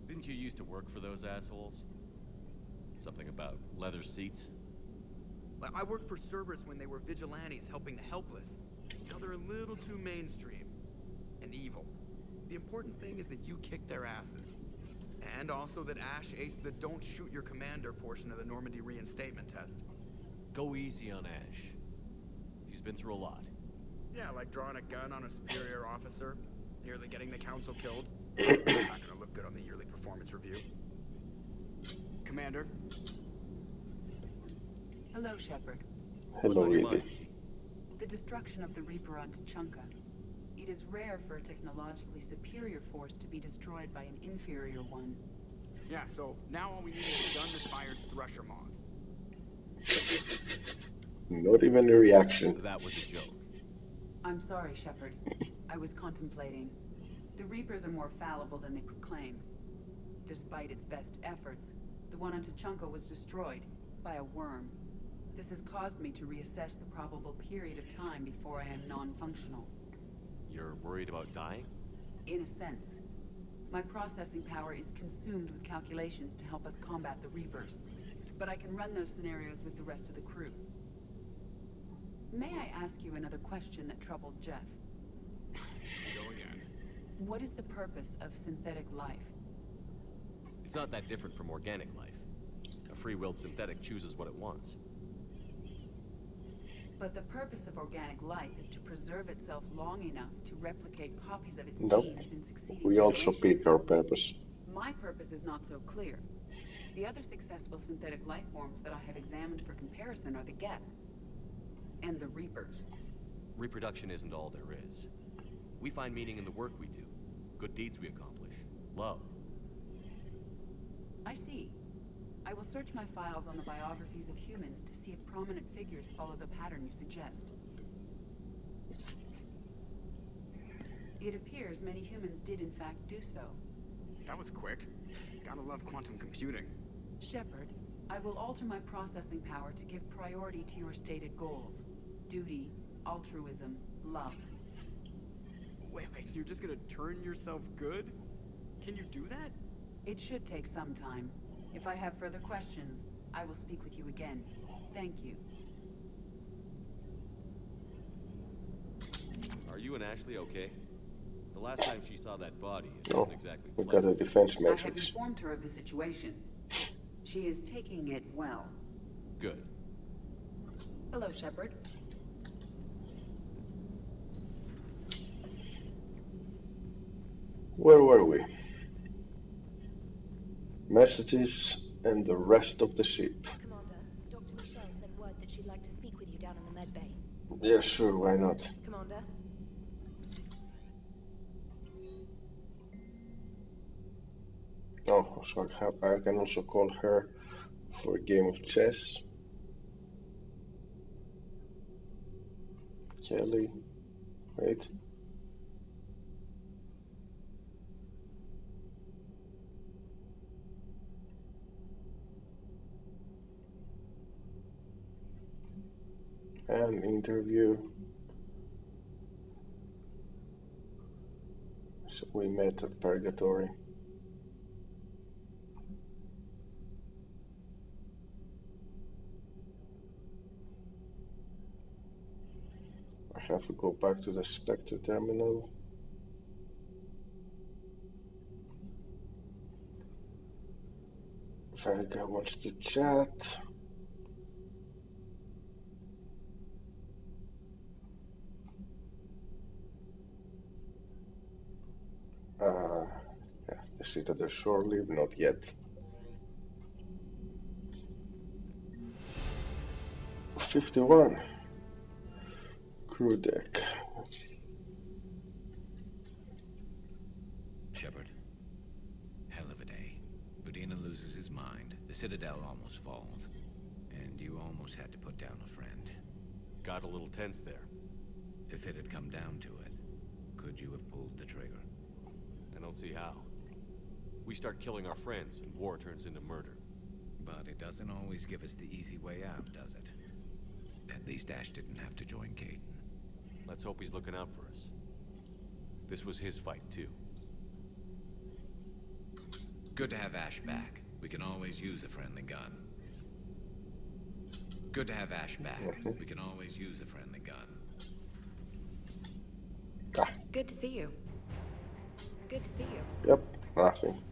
Didn't you used to work for those assholes? Something about leather seats? I worked for Cerberus when they were vigilantes helping the helpless. Now they're a little too mainstream. And evil. The important thing is that you kick their asses. And also that Ash aced the don't shoot your commander portion of the Normandy reinstatement test. Go easy on Ash. She's been through a lot. Yeah, like drawing a gun on a superior officer, nearly getting the council killed. It's not gonna look good on the yearly performance review. Commander? Hello, Shepard. Hello, Edie. The destruction of the Reaper on Tuchanka. It is rare for a technologically superior force to be destroyed by an inferior one. Yeah, so now all we need is a gun that fires Thresher Maws. Not even a reaction. That was a joke. I'm sorry, Shepard. I was contemplating. The Reapers are more fallible than they proclaim. Despite its best efforts, the one on Tuchanka was destroyed by a worm. This has caused me to reassess the probable period of time before I am non-functional. You're worried about dying? In a sense. My processing power is consumed with calculations to help us combat the Reapers. But I can run those scenarios with the rest of the crew. May I ask you another question that troubled Jeff? Go again. What is the purpose of synthetic life? It's not that different from organic life. A free-willed synthetic chooses what it wants. But the purpose of organic life is to preserve itself long enough to replicate copies of its Nope. genes in succeeding We also generations. pick our purpose. My purpose is not so clear. The other successful synthetic life forms that I have examined for comparison are the Geth and the Reapers. Reproduction isn't all there is. We find meaning in the work we do, good deeds we accomplish, love. I see. I will search my files on the biographies of humans to see if prominent figures follow the pattern you suggest. It appears many humans did in fact do so. That was quick. Gotta love quantum computing. Shepard, I will alter my processing power to give priority to your stated goals. Duty, altruism, love. Wait, you're just gonna turn yourself good? Can you do that? It should take some time. If I have further questions, I will speak with you again. Thank you. Are you and Ashley okay? The last time she saw that body, it Oh, wasn't exactly we got a pleasant. defense I have matrix. informed her of the situation. She is taking it well. Good. Hello, Shepard. Where were we? Messages and the rest of the ship. Commander, Dr. Yeah, sure, why not? Commander? Oh, so I can also call her for a game of chess. Kelly, wait. An interview. So we met at Purgatory. I have to go back to the Spectre terminal. Vega wants to chat. Yeah, the Citadel shore leave, not yet. 51. Crew deck. Shepard, hell of a day. Udina loses his mind. The Citadel almost falls. And you almost had to put down a friend. Got a little tense there. If it had come down to it, could you have pulled the trigger? I don't see how. We start killing our friends, and war turns into murder. But it doesn't always give us the easy way out, does it? At least Ash didn't have to join Caden. Let's hope he's looking out for us. This was his fight, too. Good to have Ash back. We can always use a friendly gun. Good to have Ash back. We can always use a friendly gun. Good to see you. Good to see you. Yep, nothing.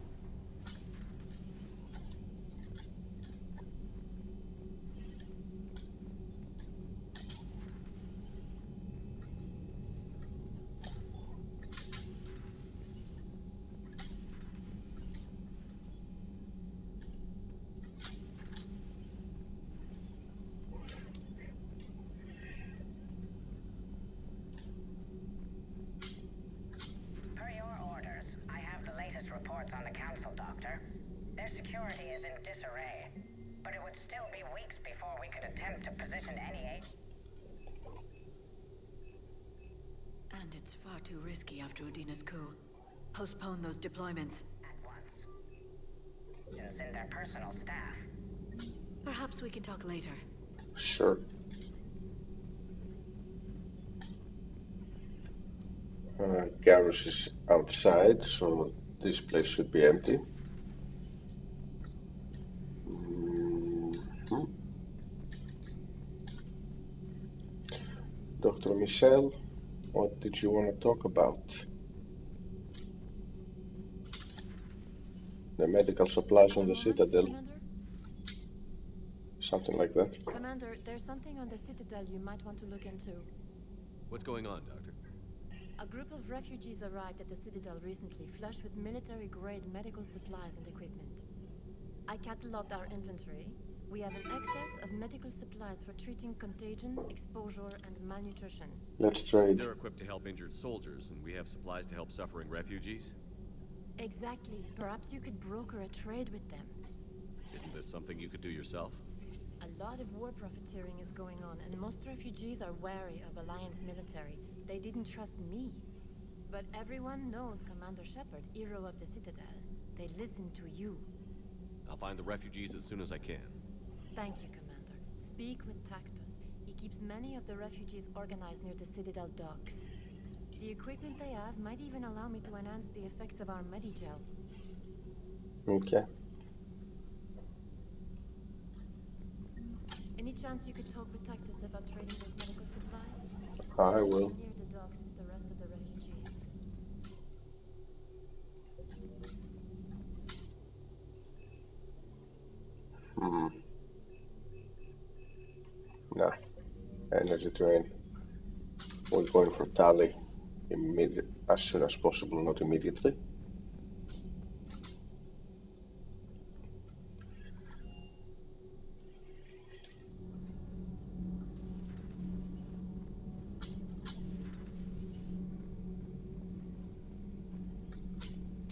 Per your orders, I have the latest reports on the Council, Doctor. Their security is in disarray, but it would still be weeks before we could attempt to position any aid. And it's far too risky after Udina's coup. Postpone those deployments. At once. In their personal staff. Perhaps we can talk later. Sure. Garrus is outside, so this place should be empty. Dr. Michelle, what did you want to talk about? The medical supplies on the Citadel. Commander? Something like that. Commander, there's something on the Citadel you might want to look into. What's going on, Doctor? A group of refugees arrived at the Citadel recently, flushed with military-grade medical supplies and equipment. I cataloged our inventory. We have an excess of medical supplies for treating contagion, exposure, and malnutrition. Let's trade. They're equipped to help injured soldiers, and we have supplies to help suffering refugees? Exactly. Perhaps you could broker a trade with them. Isn't this something you could do yourself? A lot of war profiteering is going on, and most refugees are wary of Alliance military. They didn't trust me. But everyone knows Commander Shepard, hero of the Citadel. They listen to you. I'll find the refugees as soon as I can. Thank you, Commander. Speak with Tactus. He keeps many of the refugees organized near the Citadel docks. The equipment they have might even allow me to enhance the effects of our Medigel. Okay. Any chance you could talk with Tactus about trading those medical supplies? I will. Near the docks with the rest of the refugees. No. Energy drain. We're going for tally as soon as possible, not immediately.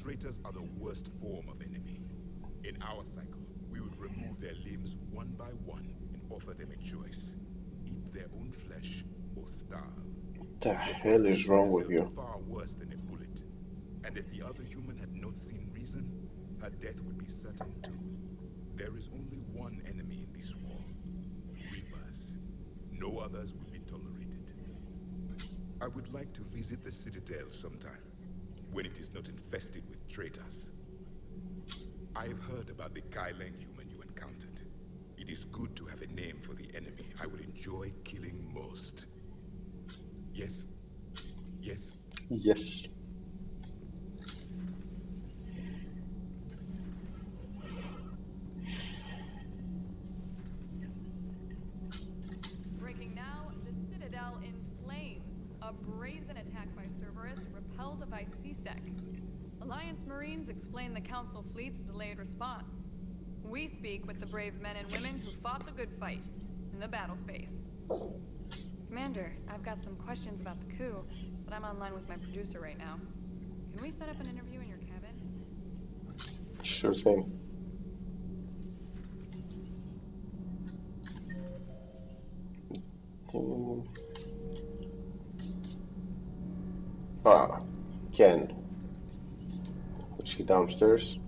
Traitors are the worst form of enemy. In our cycle, we would remove their limbs one by one and offer them a choice. Eat their own flesh or starve. What the hell is wrong with you? Far worse than a bullet. And if the other human had not seen reason, her death would be certain too. There is only one enemy in this war. Reapers. No others will be tolerated. I would like to visit the Citadel sometime, when it is not infested with traitors. I have heard about the Leng human you encountered. It is good to have a name for the enemy I would enjoy killing most. Yes? Yes? Yes. Breaking now, the Citadel in flames. A brazen attack by Cerberus repelled by CSEC. Alliance Marines explain the Council fleet's delayed response. We speak with the brave men and women who fought the good fight in the battle space. Commander, I've got some questions about the coup, but I'm online with my producer right now. Can we set up an interview in your cabin? Sure thing. Ah, Ken. Is he downstairs?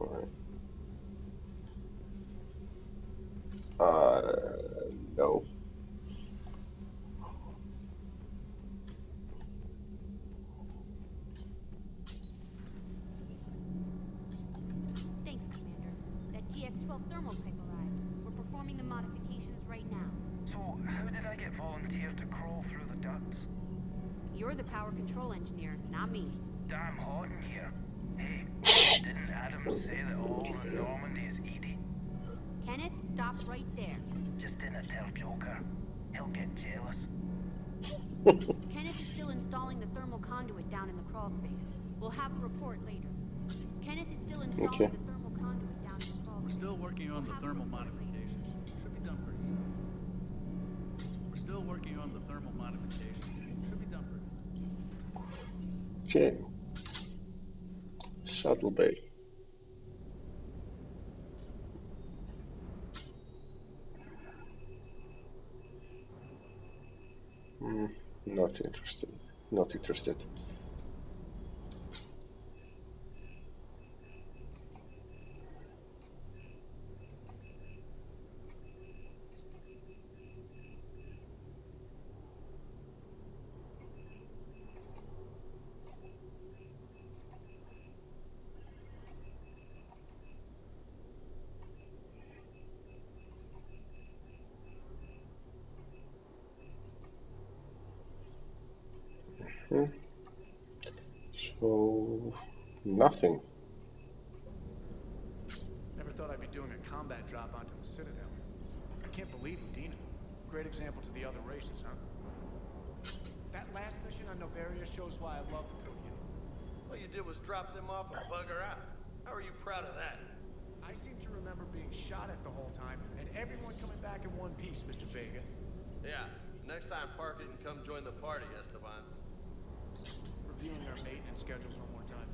Alright. No. Thanks, Commander. That GX-12 thermal pipe arrived. We're performing the modifications right now. So, how did I get volunteered to crawl through the ducts? You're the power control engineer, not me. Damn hot in here. Hey, didn't Adam say that all in Normandy is Edie? Kenneth, stop right there. Just didn't tell Joker. He'll get jealous. Kenneth is still installing the thermal conduit down in the crawl space. We'll have a report later. Kenneth is still installing the thermal conduit down in the crawl space. We're still working on the thermal modification. Should be done pretty soon. We're still working on the thermal modification. Should be done pretty soon. Okay. Shuttle Bay. Not interested. Not interested. So, nothing. Never thought I'd be doing a combat drop onto the Citadel. I can't believe Udina. Great example to the other races, huh? That last mission on Novaria shows why I love the code yellow. All you did was drop them off and bugger out. How are you proud of that? I seem to remember being shot at the whole time, and everyone coming back in one piece, Mr. Vega. Yeah, next time park it and come join the party, Esteban. Reviewing our maintenance schedules one more time.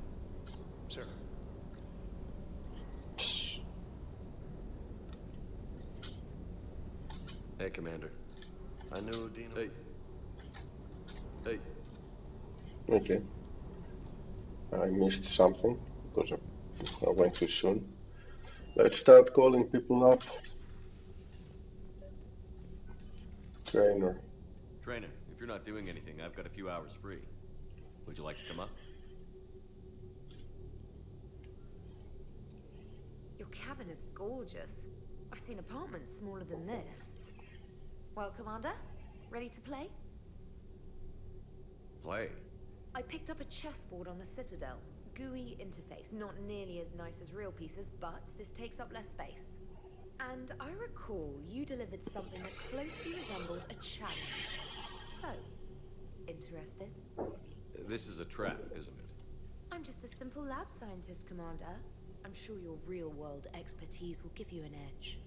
Sir. Hey, Commander. I knew Udina. Hey. Hey. Okay. I missed something because I went too soon. Let's start calling people up. Trainer. Trainer, if you're not doing anything, I've got a few hours free. Would you like to come up? Your cabin is gorgeous. I've seen apartments smaller than this. Well, Commander, ready to play? Play? I picked up a chessboard on the Citadel. GUI interface, not nearly as nice as real pieces, but this takes up less space. And I recall you delivered something that closely resembled a challenge. So, interested? This is a trap, isn't it? I'm just a simple lab scientist, Commander. I'm sure your real-world expertise will give you an edge.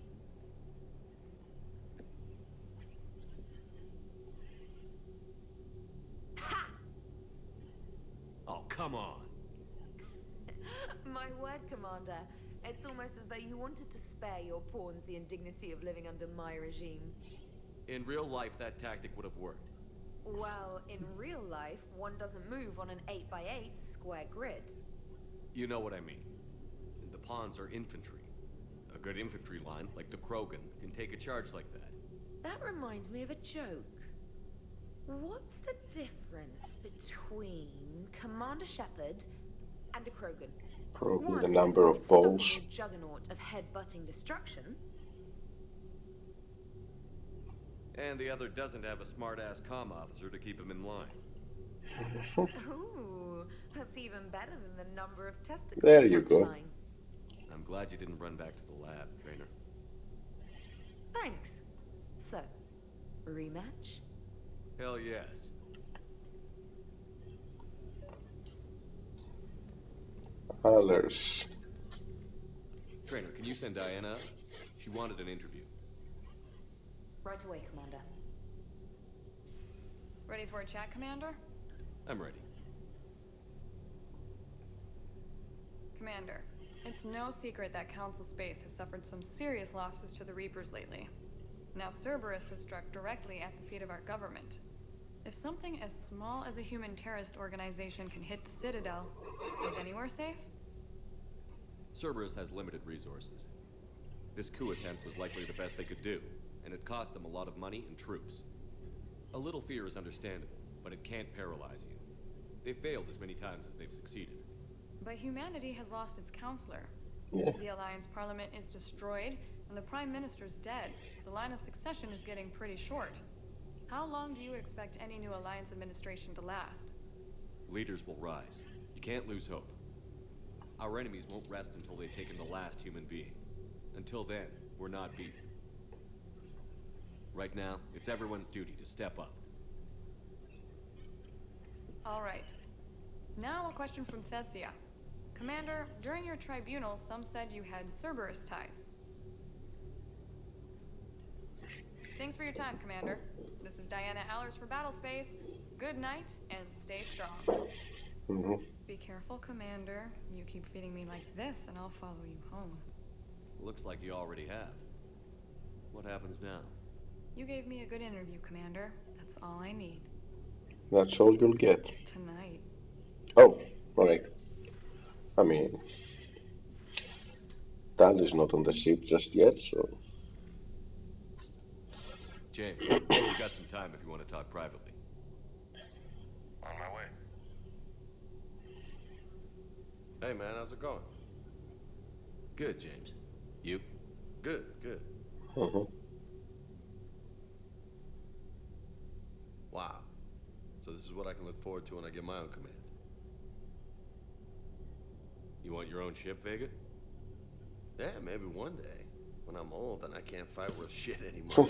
Ha! My word, Commander. It's almost as though you wanted to spare your pawns the indignity of living under my regime. In real life, that tactic would have worked. Well, in real life, one doesn't move on an 8x8 square grid. You know what I mean. The pawns are infantry. A good infantry line, like the Krogan, can take a charge like that. That reminds me of a joke. What's the difference between Commander Shepard and a Krogan? Probably One the is number an of balls. unstoppable juggernaut of head-butting destruction. And the other doesn't have a smart-ass comm officer to keep him in line. Ooh, that's even better than the number of testicles There you go. punchline. I'm glad you didn't run back to the lab, Trainer. Thanks. So, rematch? Hell yes. Others. Trainer, can you send Diana up? She wanted an interview. Right away, Commander. Ready for a chat, Commander? I'm ready. Commander, it's no secret that Council Space has suffered some serious losses to the Reapers lately. Now Cerberus has struck directly at the seat of our government. If something as small as a human terrorist organization can hit the Citadel, is anywhere safe? Cerberus has limited resources. This coup attempt was likely the best they could do, and it cost them a lot of money and troops. A little fear is understandable, but it can't paralyze you. They've failed as many times as they've succeeded. But humanity has lost its counselor. Yeah. The Alliance Parliament is destroyed, and the Prime Minister's dead. The line of succession is getting pretty short. How long do you expect any new Alliance administration to last? Leaders will rise. You can't lose hope. Our enemies won't rest until they've taken the last human being. Until then, we're not beaten. Right now, it's everyone's duty to step up. All right. Now a question from Thessia. Commander, during your tribunal, some said you had Cerberus ties. Thanks for your time, Commander. This is Diana Allers for Battlespace. Good night, and stay strong. Be careful, Commander. You keep feeding me like this, and I'll follow you home. Looks like you already have. What happens now? You gave me a good interview, Commander. That's all I need. That's all you'll get. Tonight. Oh, alright. I mean, Dad is not on the ship just yet, so... James, you got some time if you want to talk privately. On my way. Hey man, how's it going? Good, James. You? Good, good. Wow. So this is what I can look forward to when I get my own command. You want your own ship, Vega? Yeah, maybe one day. When I'm old and I can't fight worth shit anymore.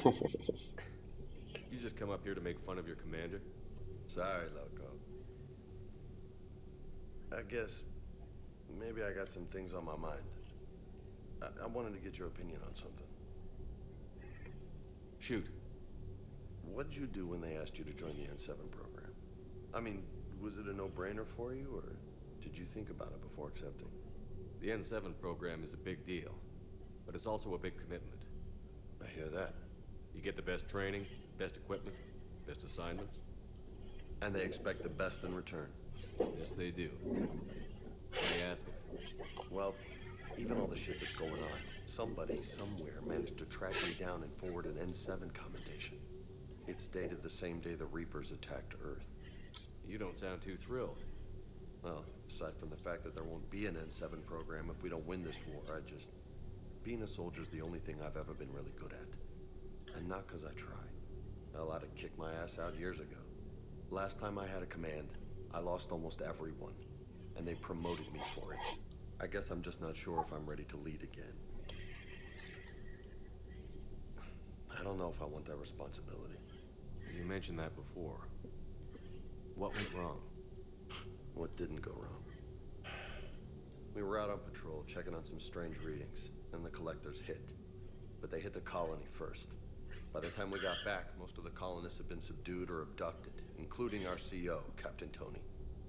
You just come up here to make fun of your commander? Sorry, Loco. I guess maybe I got some things on my mind. I wanted to get your opinion on something. Shoot. What did you do when they asked you to join the N7 program? I mean, was it a no-brainer for you, or did you think about it before accepting? The N7 program is a big deal, but it's also a big commitment. I hear that. You get the best training, best equipment, best assignments. And they expect the best in return. Yes, they do. Why are you asking? Well, even all the shit that's going on, somebody somewhere managed to track me down and forward an N7 commendation. It's dated the same day the Reapers attacked Earth. You don't sound too thrilled. Well, aside from the fact that there won't be an N7 program if we don't win this war, being a soldier's the only thing I've ever been really good at. And not 'cause I try. Hell, I'd have kicked my ass out years ago. Last time I had a command, I lost almost everyone. And they promoted me for it. I guess I'm just not sure if I'm ready to lead again. I don't know if I want that responsibility. You mentioned that before. What went wrong? What didn't go wrong? We were out on patrol, checking on some strange readings, and the collectors hit. But they hit the colony first. By the time we got back, most of the colonists had been subdued or abducted, including our CO, Captain Tony.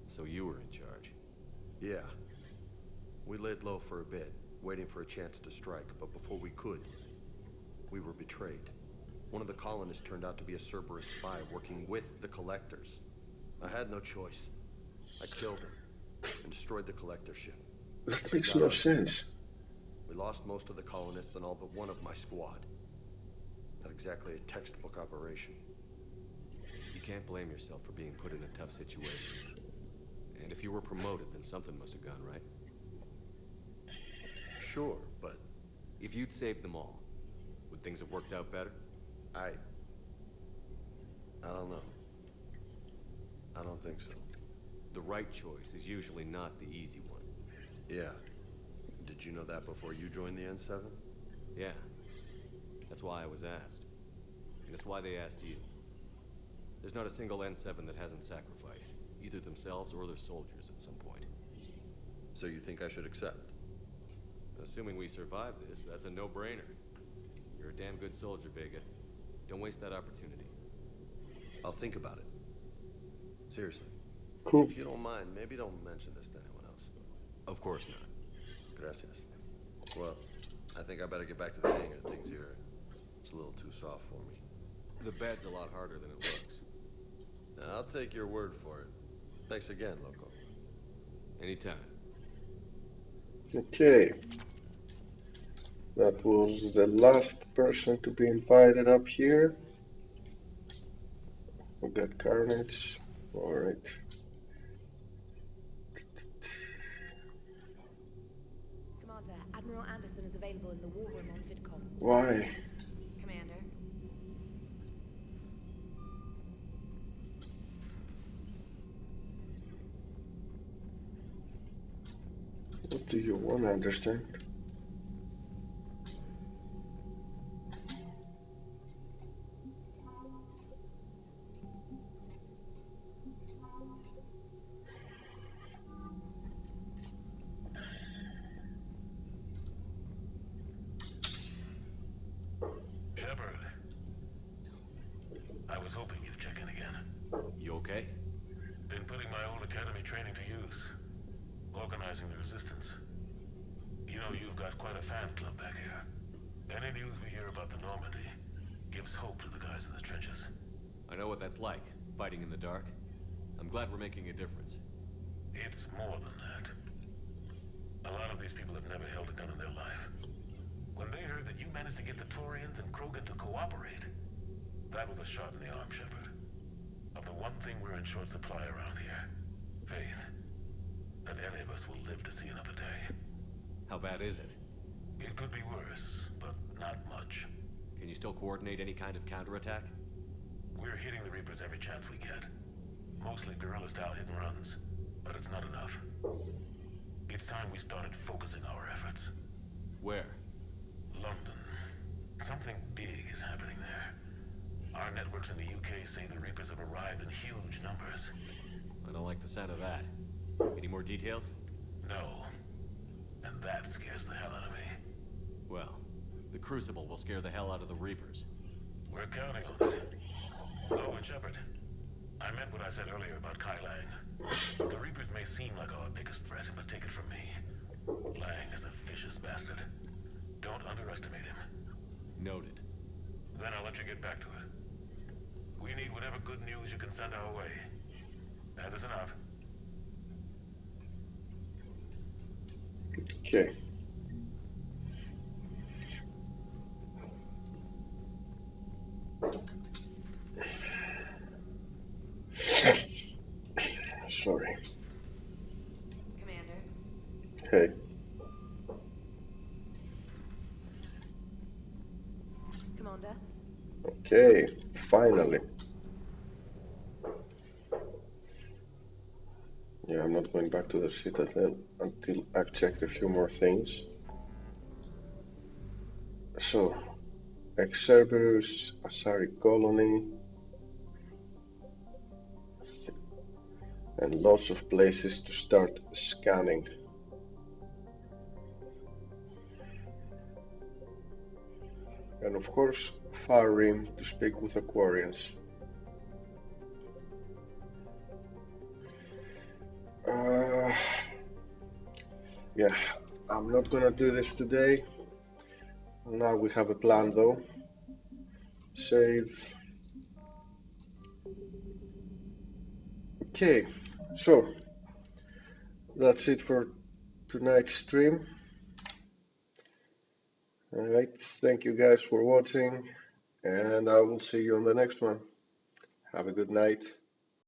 So you were in charge? Yeah. We laid low for a bit, waiting for a chance to strike, but before we could, we were betrayed. One of the colonists turned out to be a Cerberus spy working with the Collectors. I had no choice. I killed him and destroyed the Collector ship. That We makes got no our sense. We lost most of the colonists and all but one of my squad. Not exactly a textbook operation. You can't blame yourself for being put in a tough situation. And if you were promoted, then something must have gone right. Sure, but... If you'd saved them all, would things have worked out better? I don't know. I don't think so. The right choice is usually not the easy one. Yeah. Did you know that before you joined the N7? Yeah. That's why I was asked. And it's why they asked you. There's not a single N7 that hasn't sacrificed, either themselves or their soldiers at some point. So you think I should accept? Assuming we survive this, that's a no-brainer. You're a damn good soldier, Vega. Don't waste that opportunity. I'll think about it. Seriously. Cool. If you don't mind, maybe don't mention this to anyone else. Of course not. Gracias. Well, I think I better get back to the hang of things here. It's a little too soft for me. The bed's a lot harder than it looks. I'll take your word for it. Thanks again, Loco. Anytime. Okay. That was the last person to be invited up here. We got Carnage. Alright. Commander, Admiral Anderson is available in the war room on VidCom. Why? Commander. What do you want to understand? Shepard. I was hoping you'd check in again. You okay? Been putting my old academy training to use. Organizing the resistance. You know, you've got quite a fan club back here. Any news we hear about the Normandy gives hope to the guys in the trenches. I know what that's like, fighting in the dark. I'm glad we're making a difference. It's more than that. A lot of these people have never held a gun in their life. When they heard that you managed to get the Torians and Krogan to cooperate, that was a shot in the arm, Shepard. Of the one thing we're in short supply around here, faith. That any of us will live to see another day. How bad is it? It could be worse, but not much. Can you still coordinate any kind of counterattack? We're hitting the Reapers every chance we get. Mostly guerrilla-style hit-and-runs, but it's not enough. It's time we started focusing our efforts. Where? London. Something big is happening there. Our networks in the UK say the Reapers have arrived in huge numbers. I don't like the sound of that. Any more details? No. And that scares the hell out of me. Well, the Crucible will scare the hell out of the Reapers. We're counting on it. Oh, and Shepard, I meant what I said earlier about Kai Lang. The Reapers may seem like our biggest threat, but take it from me. Lang is a vicious bastard. Don't underestimate him. Noted. Then I'll let you get back to it. We need whatever good news you can send our way. Anderson out. Okay. Sorry. Commander. Hey. Commander. Okay. Finally. Yeah, I'm not going back to the Citadel until I've checked a few more things. So, Cerberus, Asari colony, and lots of places to start scanning. And of course, Far Rim to speak with Aquarians. Yeah, I'm not gonna do this today. Now we have a plan though. Save. Okay, so that's it for tonight's stream. Alright, thank you guys for watching, and I will see you on the next one. Have a good night.